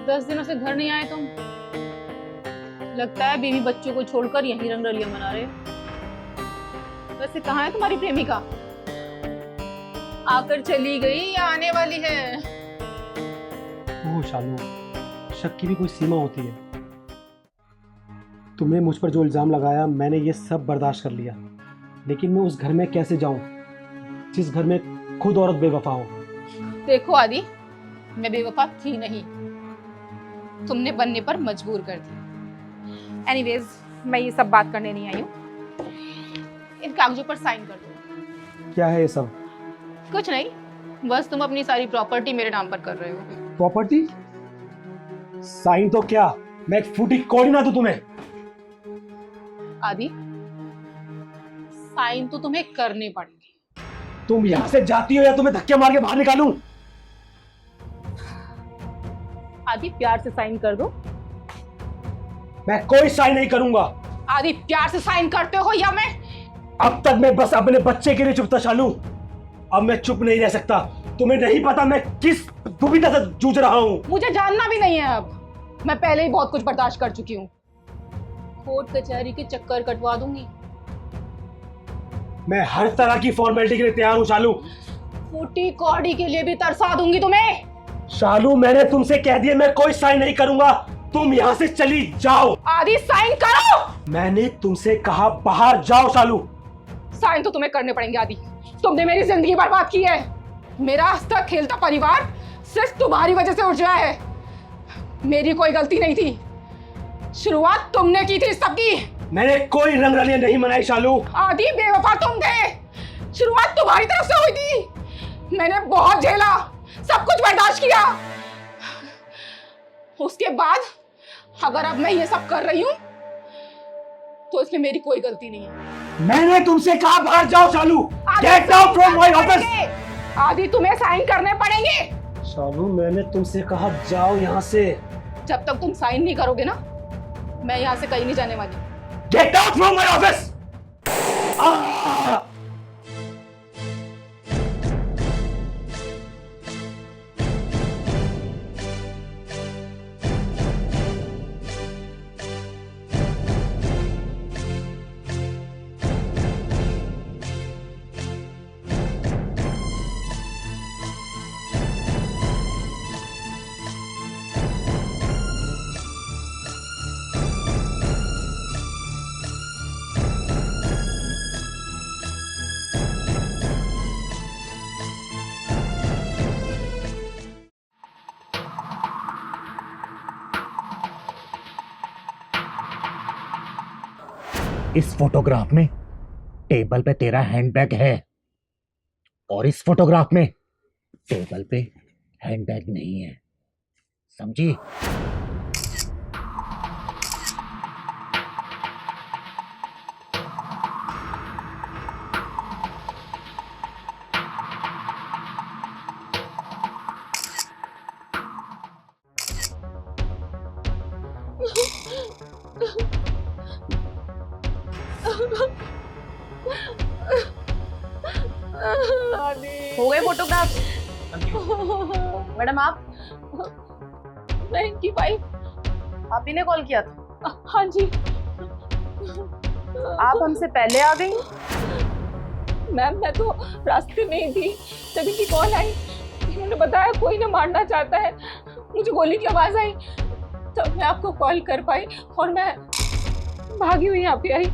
10 दिनों से घर नहीं आए तुम। लगता है बीवी बच्चों को छोड़कर यहीं रंगरलियां मना रहे। वैसे कहाँ है तुम्हारी प्रेमिका? आकर चली गई या आने वाली है? ओह शानू, शक की भी कोई सीमा होती है। तुमने मुझ पर जो इल्जाम लगाया मैंने ये सब बर्दाश्त कर लिया, लेकिन मैं उस घर में कैसे जाऊं जिस घर में खुद औरत बेवफा हो? देखो आदि, मैं बेवफा थी नहीं, तुमने बनने पर मजबूर कर दी। एनीवेज, मैं ये सब बात करने नहीं आई हूँ। इन कागजों पर साइन कर दो। क्या है ये सब? कुछ नहीं, बस तुम अपनी सारी प्रॉपर्टी मेरे नाम पर कर रहे हो। प्रॉपर्टी? साइन तो क्या, मैं एक फूटी कौड़ी ना दूं तुम्हें? आदि, साइन तो तुम्हें करने पड़ेंगे। तुम यहां से जाती हो या तुम्हें धक्के मार के बाहर निकालूं? आदि, प्यार से साइन कर दो। मैं कोई साइन नहीं करूंगा। आदि, प्यार से साइन करते हो या मैं? अब तक मैं बस अपने बच्चे के लिए चुप था शालू, अब मैं चुप नहीं रह सकता। तुम्हें नहीं पता मैं किस दुविधा से जूझ रहा हूं। मुझे जानना भी नहीं है अब, मैं पहले ही बहुत कुछ बर्दाश्त कर चुकी हूँ। कोर्ट कचहरी के चक्कर कटवा दूंगी। मैं हर तरह की फॉर्मेलिटी के लिए तैयार हूं शालू। फूटी कौड़ी के लिए भी तरसा दूंगी तुम्हें। शालू, मैंने तुमसे कह दिया मैं कोई साइन नहीं करूंगा, तुम यहाँ से चली जाओ। आदि, साइन करो। मैंने तुमसे कहा बाहर जाओ शालू। साइन तो तुम्हें करने पड़ेंगे आदि, तुमने मेरी जिंदगी बर्बाद की है। मेरा हंसता खेलता परिवार सिर्फ तुम्हारी वजह से उठ गया है। मेरी कोई गलती नहीं थी, शुरुआत तुमने की थी सबकी। मैंने कोई रंगरलियां नहीं मनाई शालू। आदि, बेवफा तुम थे, शुरुआत तुम्हारी तरफ से हुई थी। मैंने बहुत झेला, सब कुछ बर्दाश्त किया। उसके बाद अगर अब मैं ये सब कर रही हूं तो इसमें मेरी कोई गलती नहीं है। मैंने तुमसे कहा बाहर जाओ Shalu. Get out from my office. Aadi तुम्हें साइन करने पड़ेंगे। शालू मैंने तुमसे कहा जाओ यहाँ से। जब तक तुम साइन नहीं करोगे ना, मैं यहाँ से कहीं नहीं जाने वाली। Gate out from my office. इस फोटोग्राफ में टेबल पे तेरा हैंडबैग है और इस फोटोग्राफ में टेबल पे हैंडबैग नहीं है, समझी? हो गए फोटोग्राफ? मैडम आप? मैं इनकी वाइफ। आप ही ने कॉल किया था? हाँ जी। आप हमसे पहले आ गई? मैम मैं तो रास्ते में ही थी जब इनकी कॉल आई। इन्होंने बताया कोई ना मारना चाहता है, मुझे गोली की आवाज आई तब मैं आपको कॉल कर पाई और मैं भागी हुई यहाँ पे आई।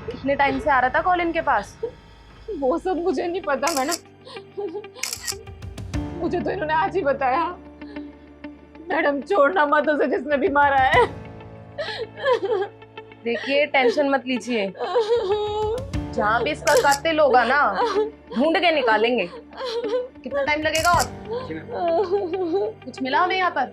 कितने टाइम से आ रहा था कॉल इनके पास? वो सब मुझे नहीं पता मैडम, मुझे तो इन्होंने आज ही बताया। मैडम छोड़ना मत उसे जिसने भी मारा है। देखिए टेंशन मत लीजिए, जहाँ भी इसका कातिल होगा ना ढूंढ के निकालेंगे। कितना टाइम लगेगा और? कुछ मिला हमें यहाँ पर?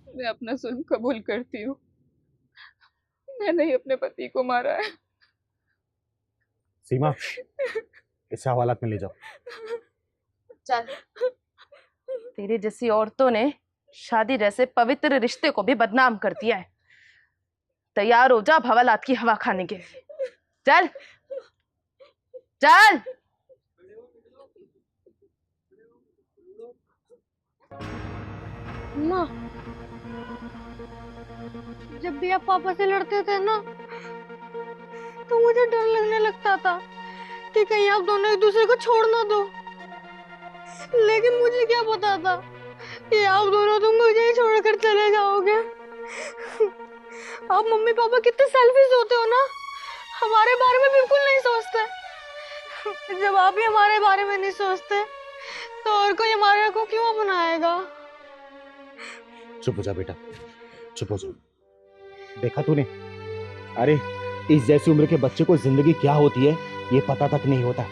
मैं अपना जुल्म कबूल करती हूँ, मैंने ही अपने पति को मारा है। सीमा, इसे हवालात में ले जाओ। चल, तेरे जैसी औरतों ने शादी जैसे पवित्र रिश्ते को भी बदनाम कर दिया है। तैयार हो जा अब हवालात की हवा खाने के लिए। चल चल। माँ, जब भी आप पापा से लड़ते थे ना तो मुझे डर लगने लगता था कि कहीं आप दोनों एक दूसरे को छोड़ ना दो। लेकिन मुझे क्या पता था कि आप दोनों तुम मुझे ही छोड़कर चले जाओगे। आप मम्मी पापा कितने सेल्फिश होते हो ना, हमारे बारे में बिल्कुल नहीं सोचते। जब आप ही हमारे बारे में नहीं सोचते तो और कोई हमारे को क्यों अपनाएगा? चुप हो जा बेटा, चुप हो जा। देखा तूने, अरे इस जैसी उम्र के बच्चे को जिंदगी क्या होती है ये पता तक नहीं होता,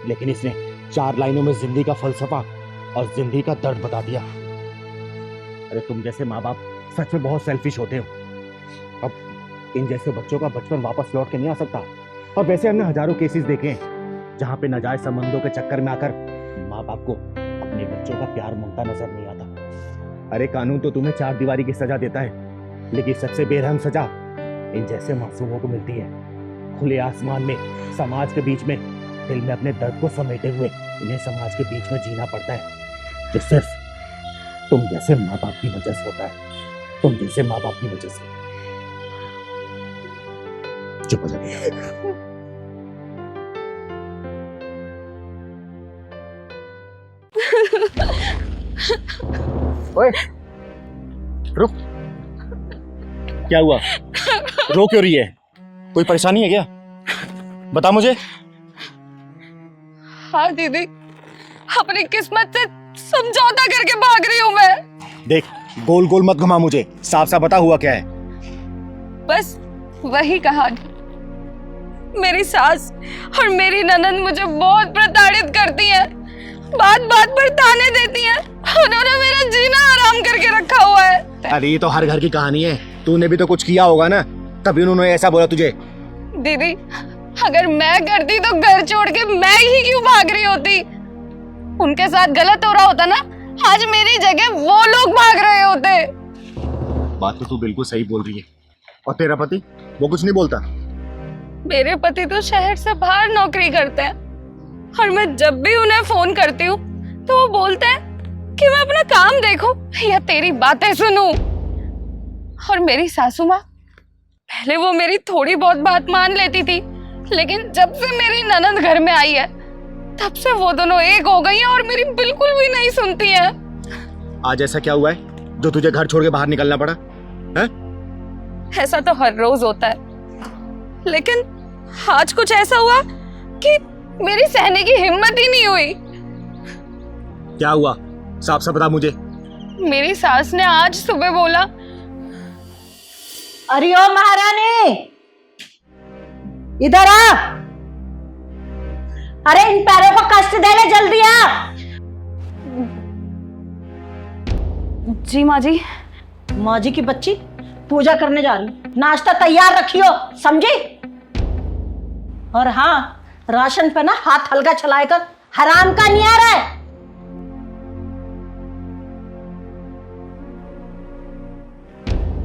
लेकिन इसने 4 लाइनों में जिंदगी का फलसफा और जिंदगी का दर्द बता दिया। अरे तुम जैसे माँ बाप सच में बहुत सेल्फिश होते हो। अब इन जैसे बच्चों का बचपन वापस लौट के नहीं आ सकता। और वैसे हमने हजारों केसेस देखे हैं जहाँ पे नाजायज संबंधों के चक्कर में आकर माँ बाप को अपने बच्चों का प्यार ममता नजर नहीं आता। अरे कानून तो तुम्हें 4 दीवारी की सजा देता है, लेकिन सबसे बेरहम सजा इन जैसे मासूमों को मिलती है। खुले आसमान में, समाज के बीच में, दिल में अपने दर्द को समेटे हुए इन्हें समाज के बीच में जीना पड़ता है, जो सिर्फ तुम जैसे माँ बाप की वजह से होता है। तुम जैसे माँ बाप की वजह से। चुप हो जा। ओए, रुक। क्या हुआ? रो क्यों रही है? कोई परेशानी है क्या? बता मुझे। हाँ दीदी, अपनी किस्मत से समझौता करके भाग रही हूँ मैं। देख, गोल गोल मत घुमा मुझे, साफ साफ बता हुआ क्या है। बस वही कहानी। मेरी सास और मेरी ननद मुझे बहुत प्रताड़ित करती हैं, बात बात पर ताने देती हैं। उन्होंने मेरा जीना हराम करके रखा हुआ है। अरे ये तो हर घर की कहानी है, तूने भी तो कुछ किया होगा ना, तभी उन्होंने ऐसा बोला तुझे। दीदी, अगर मैं करती तो घर छोड़ के मैं ही क्यों भाग रही होती? उनके साथ गलत हो रहा होता ना, आज मेरी जगह वो लोग भाग रहे होते। बात तो तू बिल्कुल सही बोल रही है। और तेरा पति, वो कुछ नहीं बोलता? मेरे पति तो शहर से बाहर नौकरी करते हैं, और मैं जब भी उन्हें फोन करती हूँ तो वो बोलते हैं कि मैं अपना काम देखूं या तेरी बातें सुनूं। और मेरी सासू माँ, पहले वो मेरी थोड़ी बहुत बात मान लेती थी, लेकिन जब से मेरी ननद घर में आई है तब से वो दोनों एक हो गई हैं और मेरी बिल्कुल भी नहीं सुनती हैं। आज ऐसा क्या हुआ है जो तुझे घर छोड़ के बाहर निकलना पड़ा है? ऐसा तो हर रोज होता है, लेकिन आज कुछ ऐसा हुआ कि मेरी सहने की हिम्मत ही नहीं हुई। क्या हुआ, साफ साफ बता मुझे। मेरी सास ने आज सुबह बोला, अरे ओ महारानी, इधर आ। अरे इन पैरों को कष्ट दे ले, जल्दी आ। जी माँ जी। माँ जी की बच्ची, पूजा करने जा रही हूँ, नाश्ता तैयार रखियो, समझी? और हाँ, राशन पे ना हाथ हल्का चलाए कर, हराम का नहीं आ रहा है।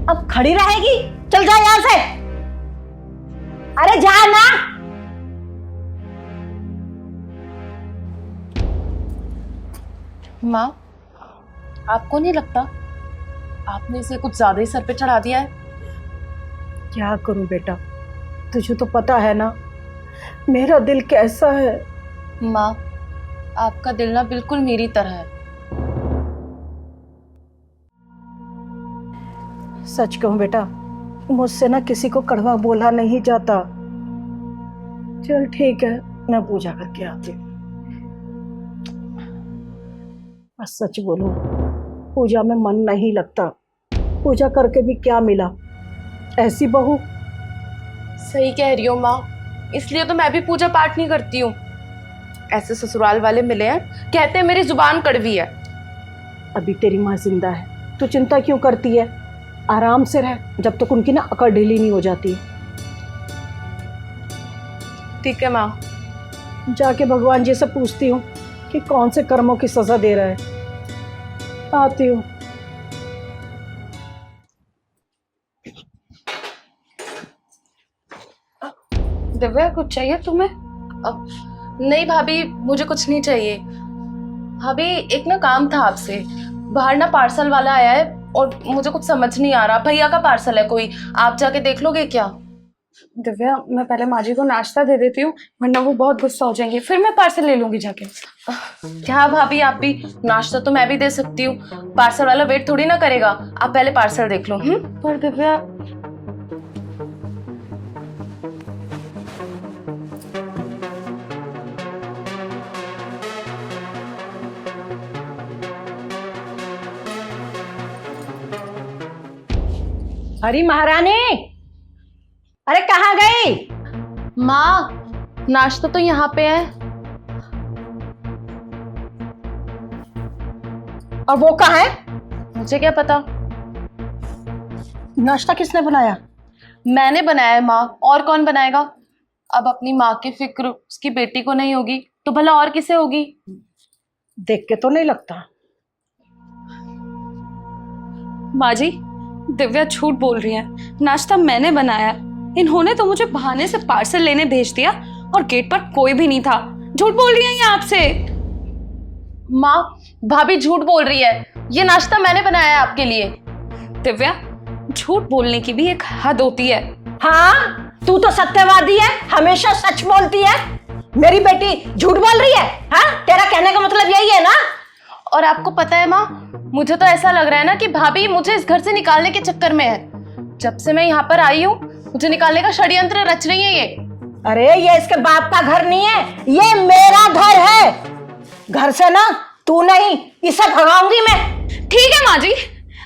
अब खड़ी रहेगी? चल जा यहां से। अरे जा ना। माँ, आपको नहीं लगता आपने इसे कुछ ज्यादा ही सर पे चढ़ा दिया है? क्या करूं बेटा, तुझे तो पता है ना मेरा दिल कैसा है। माँ, आपका दिल ना बिल्कुल मेरी तरह है। सच कहूं बेटा, मुझसे ना किसी को कड़वा बोला नहीं जाता। चल ठीक है, मैं पूजा करके आती हूँ। बस सच बोलूं, पूजा में मन नहीं लगता। पूजा करके भी क्या मिला, ऐसी बहू। सही कह रही हो माँ, इसलिए तो मैं भी पूजा पाठ नहीं करती हूँ। ऐसे ससुराल वाले मिले हैं, कहते हैं मेरी जुबान कड़वी है। अभी तेरी माँ जिंदा है, तू चिंता क्यों करती है? आराम से रह जब तक उनकी ना अकड़ ढीली नहीं हो जाती। ठीक है माँ। जाके भगवान जी से पूछती हूँ कि कौन से कर्मों की सजा दे रहा है। आती हूँ। दिव्या, कुछ चाहिए तुम्हें? नहीं भाभी, मुझे कुछ नहीं चाहिए। भाभी, एक ना काम था आपसे। बाहर ना पार्सल वाला आया है और मुझे कुछ समझ नहीं आ रहा। भैया का पार्सल है कोई, आप जाके देख लोगे क्या? दिव्या, मैं पहले माँ जी को नाश्ता दे देती हूँ, वरना वो बहुत गुस्सा हो जाएंगे, फिर मैं पार्सल ले लूंगी जाके। क्या भाभी, आप भी? नाश्ता तो मैं भी दे सकती हूँ, पार्सल वाला वेट थोड़ी ना करेगा। आप पहले पार्सल देख लो। पर दिव्या, अरे महारानी, अरे कहाँ गई? माँ, नाश्ता तो यहाँ पे है। और वो कहाँ है? मुझे क्या पता। नाश्ता किसने बनाया? मैंने बनाया है माँ, और कौन बनाएगा? अब अपनी माँ की फिक्र उसकी बेटी को नहीं होगी तो भला और किसे होगी? देख के तो नहीं लगता। माँ जी, दिव्या झूठ बोल रही है, नाश्ता मैंने बनाया। इन्होंने तो मुझे बहाने से पार्सल लेने भेज दिया और गेट पर कोई भी नहीं था। झूठ बोल रही है ये आपसे। माँ, भाभी झूठ बोल रही है। ये नाश्ता मैंने बनाया है आपके लिए। दिव्या, झूठ बोलने की भी एक हद होती है। हाँ, तू तो सत्यवादी है, हमेशा सच बोलती है। मेरी बेटी झूठ बोल रही है? हाँ, तेरा कहने का मतलब यही है ना? और आपको पता है माँ, मुझे तो ऐसा लग रहा है ना कि भाभी मुझे इस घर से निकालने के चक्कर में है। जब से मैं यहाँ पर आई हूँ, मुझे निकालने का षड्यंत्र रच रही है ये। अरे ये इसके बाप का घर नहीं है, ये मेरा घर है। घर से ना तू नहीं, इसे भगाऊंगी मैं। ठीक है माँ जी,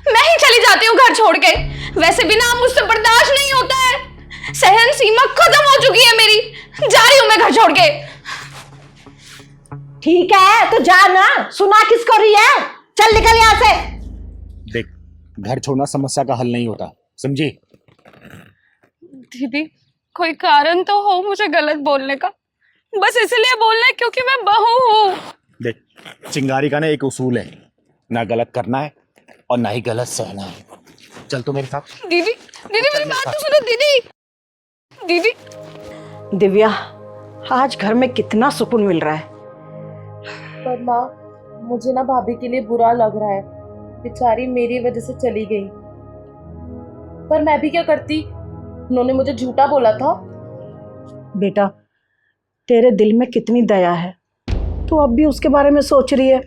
मैं ही चली जाती हूँ घर छोड़ के। वैसे भी ना अब मुझसे बर्दाश्त नहीं होता है, सहन सीमा खत्म हो चुकी है मेरी। जा रही हूँ मैं घर छोड़ के। ठीक है तो जा ना, सुना किसको रही है? चल निकल यहाँ से। देख, घर छोड़ना समस्या का हल नहीं होता, समझी? दीदी कोई कारण तो हो मुझे गलत बोलने का, बस इसलिए बोलना है क्योंकि मैं बहू हूँ। देख, चिंगारी का ना एक उसूल है, ना गलत करना है और ना ही गलत सहना है। चल तो मेरे साथ। दीदी दीदी मेरी बात तो सुनो। दीदी दीदी दिव्या, आज घर में कितना सुकून मिल रहा है। पर माँ, मुझे ना भाभी के लिए बुरा लग रहा है, बेचारी मेरी वजह से चली गई। पर मैं भी क्या करती, उन्होंने मुझे झूठा बोला था। बेटा, तेरे दिल में कितनी दया है, तू अब भी उसके बारे में सोच रही है,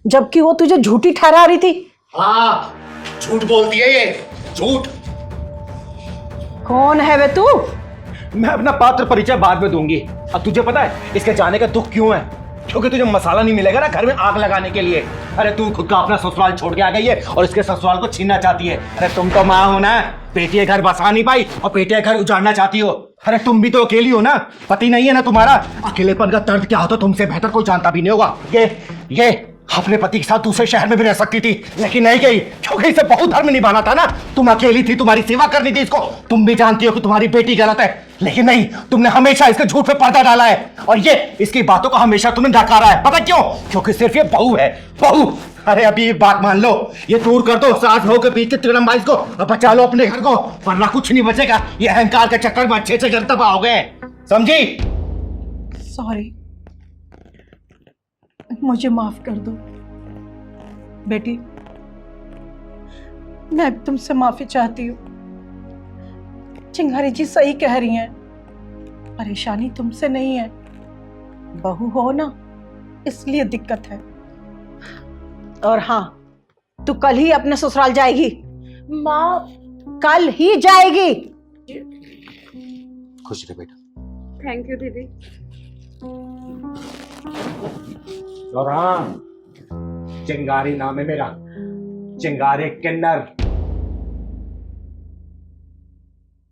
जबकि वो तुझे झूठी ठहरा रही थी। हाँ, झूठ बोलती है ये, झूठ। कौन है वे तू? मैं अपना पात्र परिचय बाद में दूंगी। अब तुझे पता है इसके जाने का दुख क्यों है? क्योंकि तुझे मसाला नहीं मिलेगा ना घर में आग लगाने के लिए। अरे तू खुद का अपना ससुराल छोड़ के आ गई है और इसके ससुराल को छीनना चाहती है। अरे तुम तो माँ हो ना, बेटी घर बसा नहीं पाई और बेटे घर उजाड़ना चाहती हो। अरे तुम भी तो अकेली हो ना, पति नहीं है ना तुम्हारा। अकेलेपन का दर्द क्या होता तुमसे बेहतर कोई जानता भी नहीं होगा। ये अपने पति के साथ दूसरे शहर में भी रह सकती थी, लेकिन नहीं गई क्योंकि इसे बहुत धर्म निभाना था ना। तुम अकेली थी, तुम्हारी सेवा करनी थी इसको। तुम भी जानती हो कि तुम्हारी बेटी गलत है, लेकिन नहीं, तुमने हमेशा इसके झूठ पे पर्दा डाला है और ये इसकी बातों को हमेशा तुमने नकारा है। पता क्यों? क्योंकि सिर्फ ये बहू है, बहू। अरे अभी एक बात मान लो, ये दूर कर दो सास बहू के बीच के तिरंबाइज को और बचा लो अपने घर को, वरना कुछ नहीं बचेगा। ये अहंकार के चक्कर में अच्छे घर तबाह हो गए, समझी? सॉरी, मुझे माफ कर दो बेटी। मैं तुमसे माफी चाहती हूँ। चिंगारी जी सही कह रही हैं, परेशानी तुमसे नहीं है, बहू हो ना इसलिए दिक्कत है। और हाँ, तू कल ही अपने ससुराल जाएगी। माँ, कल ही जाएगी। खुश रहे बेटा। थैंक यू दीदी। और हाँ, चिंगारी नाम है मेरा, चिंगारी किन्नर।